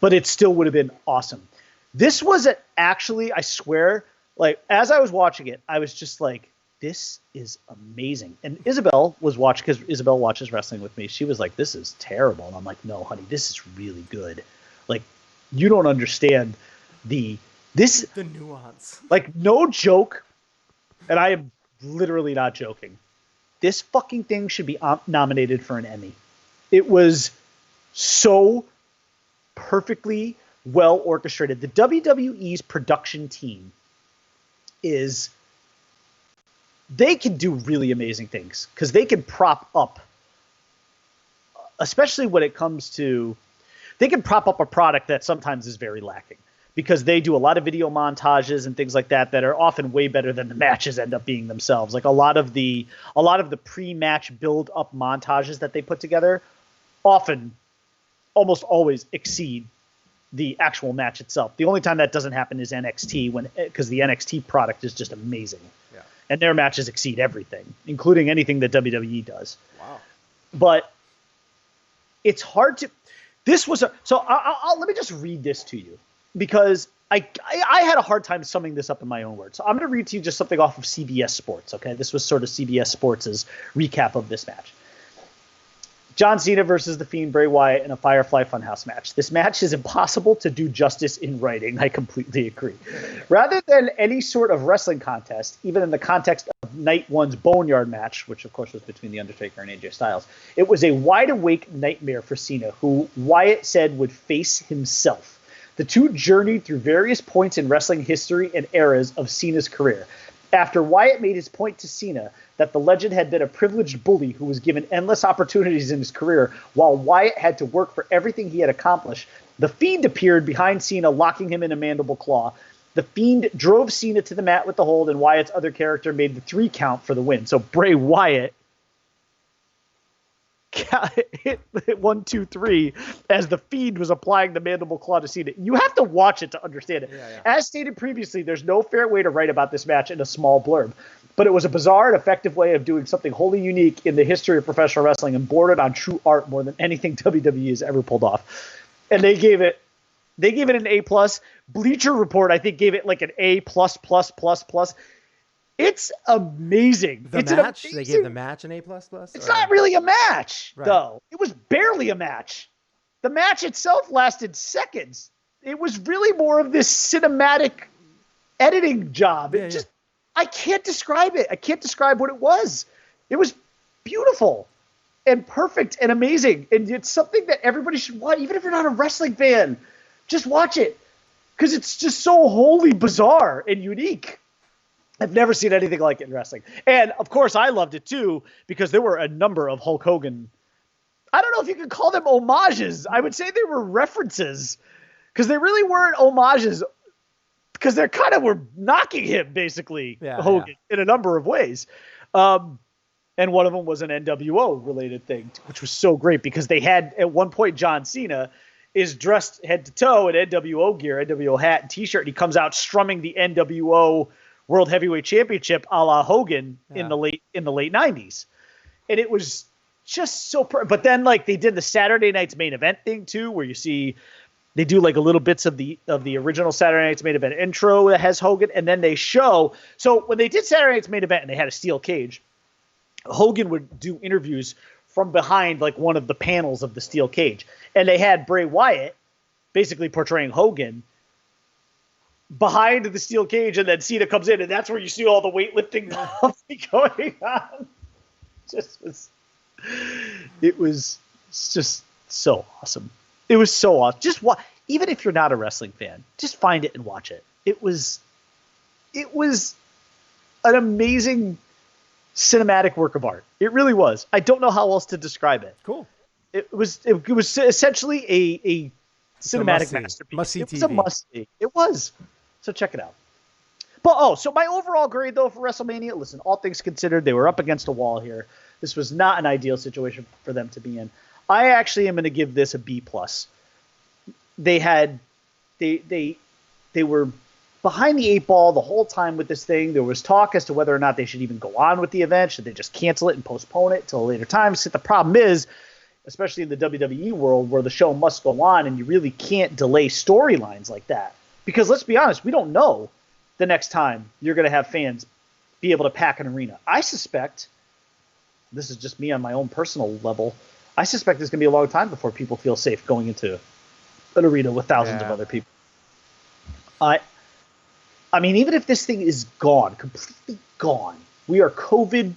But it still would have been awesome. This was actually, I swear, like as I was watching it, I was just like, this is amazing. And Isabel was watching, because Isabel watches wrestling with me. She was like, this is terrible. And I'm like, no, honey, this is really good. Like, you don't understand the nuance. Like, no joke. And I am literally not joking. This fucking thing should be nominated for an Emmy. It was so perfectly well orchestrated. The WWE's production team they can do really amazing things because they can prop up, especially when it comes to, they can prop up a product that sometimes is very lacking because they do a lot of video montages and things like that are often way better than the matches end up being themselves. Like a lot of the pre-match build up montages that they put together often, almost always exceed the actual match itself. The only time that doesn't happen is NXT because the NXT product is just amazing. Yeah. And their matches exceed everything, including anything that WWE does. Wow. But it's hard to. This was I'll let me just read this to you because I had a hard time summing this up in my own words. So I'm going to read to you just something off of CBS Sports. Okay, this was sort of CBS Sports' recap of this match. John Cena versus The Fiend Bray Wyatt in a Firefly Funhouse match. This match is impossible to do justice in writing. I completely agree. Rather than any sort of wrestling contest, even in the context of Night One's Boneyard match, which of course was between The Undertaker and AJ Styles, it was a wide-awake nightmare for Cena, who Wyatt said would face himself. The two journeyed through various points in wrestling history and eras of Cena's career. After Wyatt made his point to Cena that the legend had been a privileged bully who was given endless opportunities in his career, while Wyatt had to work for everything he had accomplished, the Fiend appeared behind Cena, locking him in a mandible claw. The Fiend drove Cena to the mat with the hold, and Wyatt's other character made the 3 count for the win. So Bray Wyatt hit 1, 2, 3 as the Fiend was applying the mandible claw to Cena. You have to watch it to understand it. Yeah. As stated previously, there's no fair way to write about this match in a small blurb, but it was a bizarre and effective way of doing something wholly unique in the history of professional wrestling and bordered on true art more than anything WWE has ever pulled off. And they gave it an A+. Bleacher Report, I think, gave it like an A+++++. It's amazing. The match? They gave the match an A++? It's not really a match, though. It was barely a match. The match itself lasted seconds. It was really more of this cinematic editing job. I can't describe it. I can't describe what it was. It was beautiful and perfect and amazing. And it's something that everybody should watch, even if you're not a wrestling fan. Just watch it because it's just so wholly bizarre and unique. I've never seen anything like it in wrestling. And, of course, I loved it, too, because there were a number of Hulk Hogan. I don't know if you could call them homages. I would say they were references because they really weren't homages because they kind of were knocking him, basically, Hogan, in a number of ways. And one of them was an NWO-related thing, which was so great because they had, at one point, John Cena is dressed head to toe in NWO gear, NWO hat and T-shirt, and he comes out strumming the NWO World Heavyweight Championship a la Hogan in the late 90s. And it was just so but then like they did the Saturday Night's Main Event thing too, where you see they do like a little bits of the original Saturday Night's Main Event intro that has Hogan, and then they show. So when they did Saturday Night's Main Event and they had a steel cage, Hogan would do interviews from behind like one of the panels of the steel cage. And they had Bray Wyatt basically portraying Hogan behind the steel cage, and then Cena comes in, and that's where you see all the weightlifting going on. It was just so awesome. It was so awesome. Just even if you're not a wrestling fan, just find it and watch it. It was an amazing cinematic work of art. It really was. I don't know how else to describe it. Cool. It was essentially a cinematic masterpiece. Must-see it was TV. a must-see. It was. So check it out. But so my overall grade though for WrestleMania, listen, all things considered, they were up against a wall here. This was not an ideal situation for them to be in. I actually am going to give this a B+. They were behind the 8 ball the whole time with this thing. There was talk as to whether or not they should even go on with the event. Should they just cancel it and postpone it till a later time? So the problem is, especially in the WWE world where the show must go on and you really can't delay storylines like that. Because let's be honest, we don't know the next time you're going to have fans be able to pack an arena. I suspect, this is just me on my own personal level, I suspect it's going to be a long time before people feel safe going into an arena with thousands of other people. I mean, even if this thing is gone, completely gone, we are COVID-19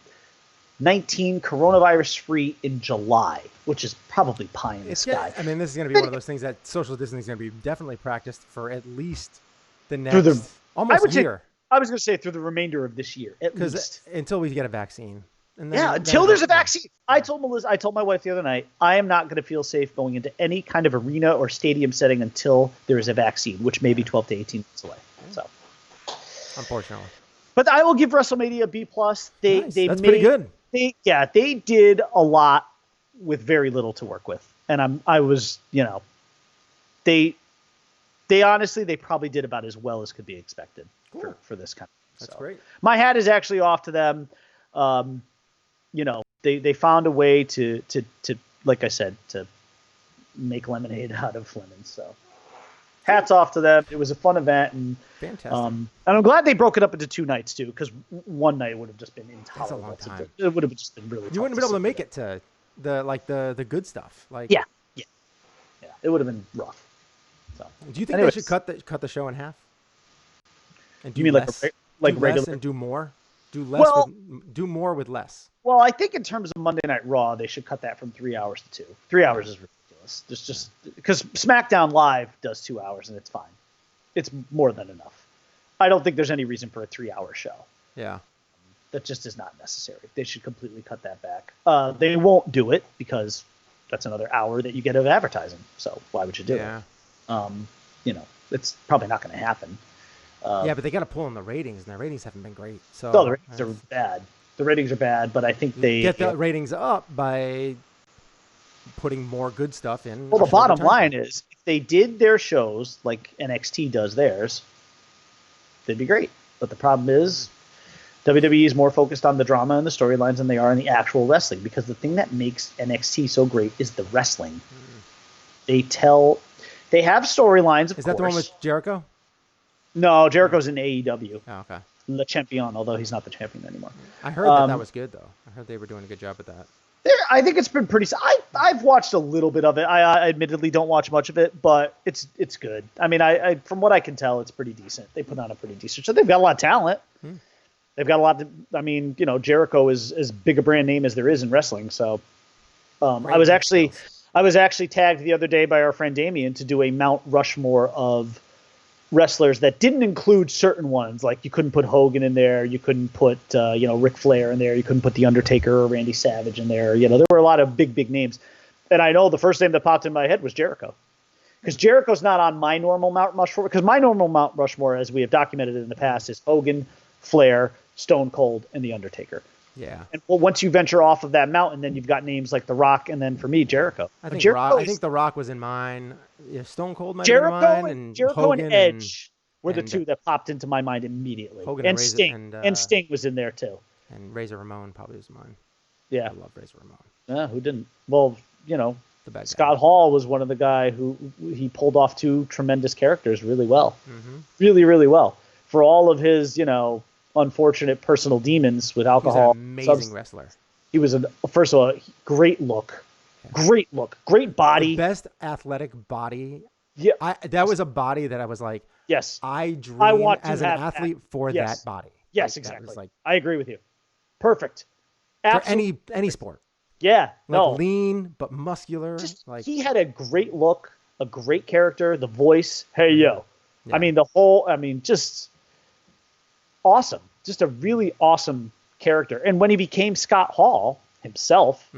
coronavirus free in July, which is probably pie in the sky. I mean, this is going to be one of those things that social distancing is going to be definitely practiced for at least the next almost year. I was going to say through the remainder of this year, at least. Until we get a vaccine. And then, until there's a vaccine. I told my wife the other night, I am not going to feel safe going into any kind of arena or stadium setting until there is a vaccine, which may be 12 to 18 months away. So, unfortunately. But I will give WrestleMania a B+. That's pretty good. They did a lot with very little to work with. And they honestly, they probably did about as well as could be expected for this kind of thing. That's great. My hat is actually off to them. They found a way to like I said, to make lemonade out of lemons. So hats off to them. It was a fun event, and fantastic. And I'm glad they broke it up into 2 nights too, because one night would have just been intolerable. That's a long time. It would have just been really. You wouldn't have been able to make it to the good stuff. Like yeah, it would have been rough. So do you think they should cut the show in half? And do you mean less, like do regular less and do more? Do less do more with less. Well, I think in terms of Monday Night Raw, they should cut that from 3 hours to 2. 3 hours is ridiculous. There's just because SmackDown Live does 2 hours and it's fine. It's more than enough. I don't think there's any reason for a 3-hour show. Yeah. That just is not necessary. They should completely cut that back. They won't do it because that's another hour that you get of advertising. So why would you do it? It's probably not going to happen. Yeah, but they got to pull in the ratings, and their ratings haven't been great. So No, the ratings are bad. The ratings are bad, but I think they get the ratings up by putting more good stuff in. Well, the bottom line is, if they did their shows like NXT does theirs, they'd be great. But the problem is, WWE is more focused on the drama and the storylines than they are on the actual wrestling. Because the thing that makes NXT so great is the wrestling. They have storylines. Is that the one with Jericho? No, Jericho's in AEW. Oh, okay. Le Champion, although he's not the champion anymore. I heard that was good, though. I heard they were doing a good job with that. I think it's been pretty. I've watched a little bit of it. I admittedly don't watch much of it, but it's good. I mean, I from what I can tell, it's pretty decent. They put on a pretty decent show. They've got a lot of talent. They've got a lot. I mean, Jericho is as big a brand name as there is in wrestling. So, I was actually tagged the other day by our friend Damien to do a Mount Rushmore of wrestlers that didn't include certain ones. Like you couldn't put Hogan in there, you couldn't put Ric Flair in there, you couldn't put The Undertaker or Randy Savage in there. There were a lot of big names, and I know the first name that popped in my head was Jericho, because Jericho's not on my normal Mount Rushmore. Because my normal Mount Rushmore, as we have documented in the past, is Hogan, Flair, Stone Cold, and The Undertaker. Yeah. And once you venture off of that mountain, then you've got names like The Rock, and then for me, Jericho. I think The Rock was in mine. Yeah, Stone Cold might have been mine, and Jericho Hogan and Edge were the two that popped into my mind immediately. Hogan and Sting. And Sting was in there too. And Razor Ramon probably was mine. Yeah. I love Razor Ramon. Yeah, who didn't? Well, the bad Scott guy. Hall was one of the guy who he pulled off two tremendous characters really well. Really, really well. For all of his, unfortunate personal demons with alcohol. He's an amazing wrestler. He was first of all, great look. Great look. Great body. The best athletic body. Yeah. That was a body that I was like, yes, I dream want as an athlete for that body. Yes, exactly. I agree with you. Perfect. Absolutely. For any sport. Yeah. Lean but muscular. He had a great look, a great character, the voice. Hey yo. Yeah. Just awesome. Just a really awesome character. And when he became Scott Hall himself,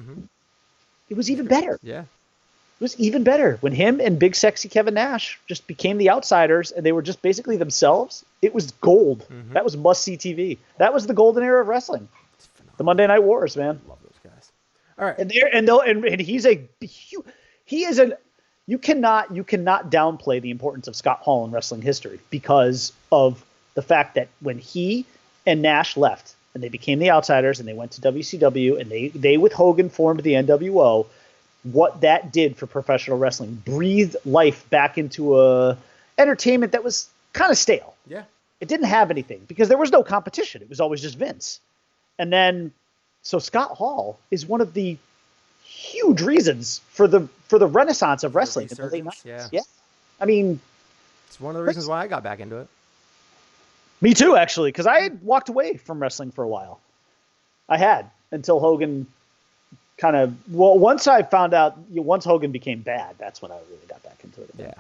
it was even better. Yeah. It was even better when him and big sexy Kevin Nash just became the outsiders and they were just basically themselves. It was gold. That was must-see TV. That was the golden era of wrestling. The Monday Night Wars, man. Love those guys. All right. And you cannot downplay the importance of Scott Hall in wrestling history because of the fact that when he and Nash left and they became the outsiders and they went to WCW and they with Hogan formed the NWO, what that did for professional wrestling, breathed life back into a entertainment that was kind of stale. Yeah. It didn't have anything because there was no competition. It was always just Vince. And then, so Scott Hall is one of the huge reasons for the renaissance of wrestling in the late 90s. Yeah. I mean, it's one of the reasons why I got back into it. Me too, actually, because I had walked away from wrestling for a while. I had until Hogan once I found out, once Hogan became bad, that's when I really got back into it. Yeah.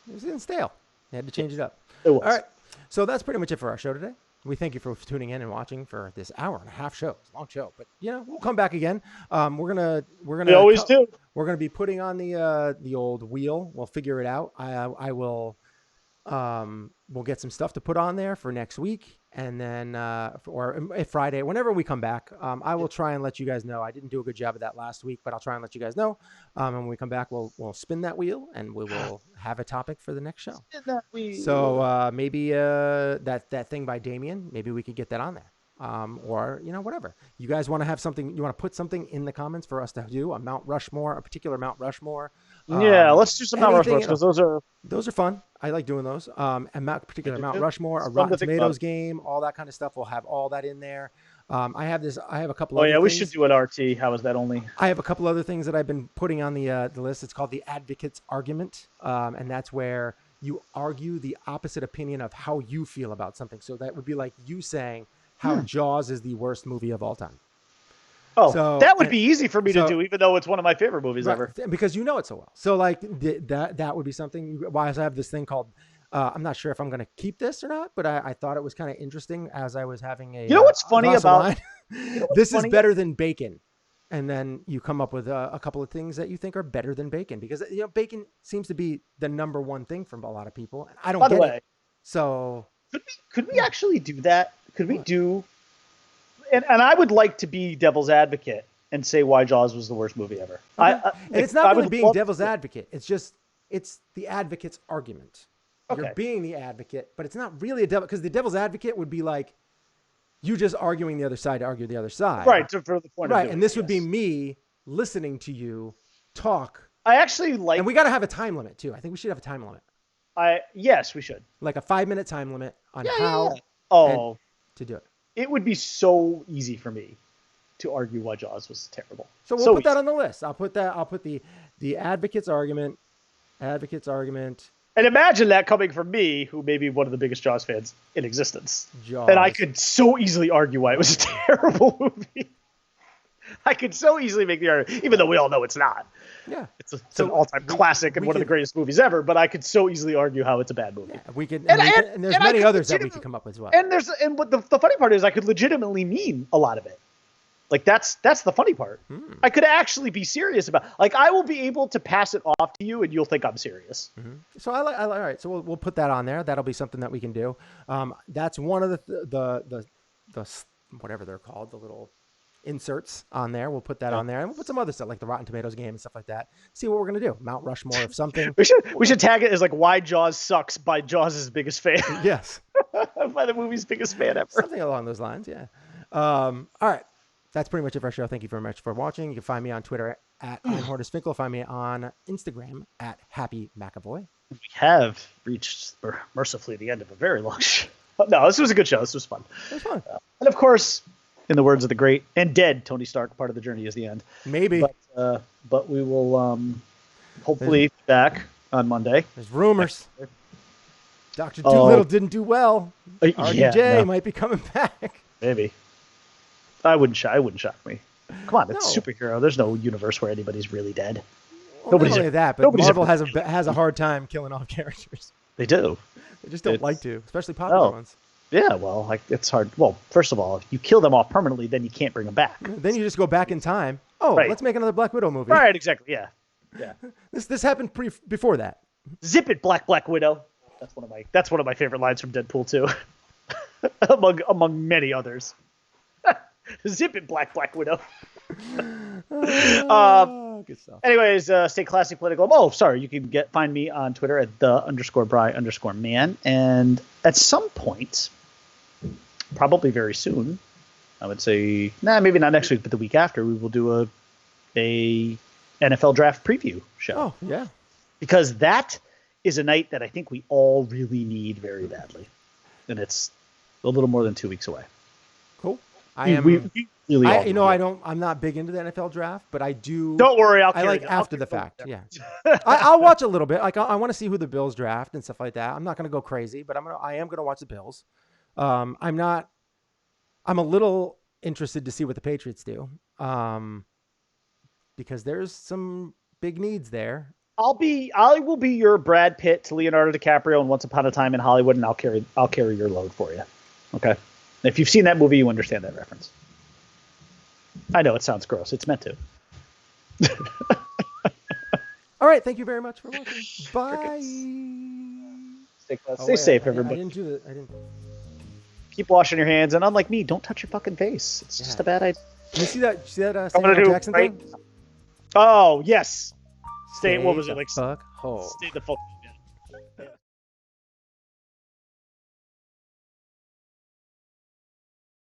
It was getting stale. You had to change it up. It was. All right. So that's pretty much it for our show today. We thank you for tuning in and watching for this hour and a half show. It's a long show, but we'll come back again. We're gonna. We always do. We're gonna be putting on the old wheel. We'll figure it out. I will. We'll get some stuff to put on there for next week, and then or Friday, whenever we come back, I will try and let you guys know. I didn't do a good job of that last week, but I'll try and let you guys know. And when we come back, we'll spin that wheel, and we will have a topic for the next show. Spin that wheel. So maybe that thing by Damien, maybe we could get that on there. Or whatever you guys want to have something, you want to put something in the comments for us to do a Mount Rushmore, a particular Mount Rushmore. Let's do some Mount Rushmore because those are fun. I like doing those. And particular Mount Rushmore, a Rotten Tomatoes game, all that kind of stuff. We'll have all that in there. I have a couple. Oh yeah, we should do an RT. How is that only? I have a couple other things that I've been putting on the list. It's called the Advocate's Argument, and that's where you argue the opposite opinion of how you feel about something. So that would be like you saying how Jaws is the worst movie of all time. Oh, so, that would be easy for me to do, even though it's one of my favorite movies ever. Because you know it so well. So like that would be something. Why I have this thing called, I'm not sure if I'm going to keep this or not, but I thought it was kind of interesting as I was having a. You know what's funny about this is better than bacon, and then you come up with a couple of things that you think are better than bacon because bacon seems to be the number one thing from a lot of people. And I don't get it. So Could we actually do that? Could we do? And I would like to be devil's advocate and say why Jaws was the worst movie ever. Okay. And it's not really would being love devil's advocate. It's the advocate's argument. Okay. You're being the advocate, but it's not really a devil, because the devil's advocate would be like you just arguing the other side to argue the other side. Right, for the point of right, doing and this it, would be yes. me listening to you talk. I actually like. And we got to have a time limit too. I think we should have a time limit, Yes, we should. like a 5-minute time limit on Yeah, how yeah. Oh, to do it. it would be so easy for me to argue why Jaws was terrible. So we'll put that on the list. I'll put the advocate's argument. And imagine that coming from me, who may be one of the biggest Jaws fans in existence. Jaws. And I could so easily argue why it was a terrible movie. I could so easily make the argument, even though we all know it's not. Yeah. It's an all-time classic and one of the greatest movies ever, but I could so easily argue how it's a bad movie. Yeah, we could, and there's many others that we could come up with as well. And what the funny part is, I could legitimately mean a lot of it. Like that's the funny part. I could actually be serious about. Like I will be able to pass it off to you, and you'll think I'm serious. So all right. So we'll put that on there. That'll be something that we can do. That's one of the whatever they're called, the little inserts on there. We'll put that on there, and we'll put some other stuff like the Rotten Tomatoes game and stuff like that. See what we're gonna do. Mount Rushmore of something. We should tag it as like why Jaws sucks by Jaws' biggest fan. Yes. By the movie's biggest fan ever. Something along those lines. Yeah. All right. That's pretty much it for our show. Thank you very much for watching. You can find me on Twitter at IronHortusFinkle. Find me on Instagram at Happy McAvoy. We have reached mercifully the end of a very long show. No, this was a good show. This was fun. It was fun. And of course, in the words of the great and dead Tony Stark, part of the journey is the end. Maybe. But we will hopefully be back on Monday. There's rumors. Dr. Doolittle didn't do well. RDJ might be coming back. Maybe. I wouldn't shock me. Come on, it's a superhero. There's no universe where anybody's really dead. Well, not only that, but Marvel has a hard time killing off characters. They do. They just don't like to, especially popular ones. Yeah, well, like it's hard. Well, first of all, if you kill them off permanently, then you can't bring them back. Then you just go back in time. Oh, let's make another Black Widow movie. Right, exactly. Yeah. This happened before that. Zip it, Black Widow. That's one of my favorite lines from Deadpool 2. among many others. Zip it, Black Widow. Good stuff. Anyways, stay classy political. Oh, sorry. You can find me on Twitter at _Bry_man. And at some point, probably very soon, I would say, maybe not next week, but the week after, we will do a NFL draft preview show. Oh, yeah. Because that is a night that I think we all really need very badly. And it's a little more than 2 weeks away. Cool. I'm not big into the NFL draft, but I do. Don't worry, I like after the fact. Yeah, I'll watch a little bit. Like I want to see who the Bills draft and stuff like that. I'm not going to go crazy, but I am going to watch the Bills. I'm a little interested to see what the Patriots do, because there's some big needs there. I will be your Brad Pitt to Leonardo DiCaprio in Once Upon a Time in Hollywood, and I'll carry your load for you. Okay. If you've seen that movie, you understand that reference. I know it sounds gross. It's meant to. All right. Thank you very much for watching. Bye. Stay safe, everybody. I didn't do that. I didn't. Keep washing your hands, and unlike me, don't touch your fucking face. It's just a bad idea. You see that Samuel Jackson thing? Oh, yes. What was it? Fuck hole. Stay the fuck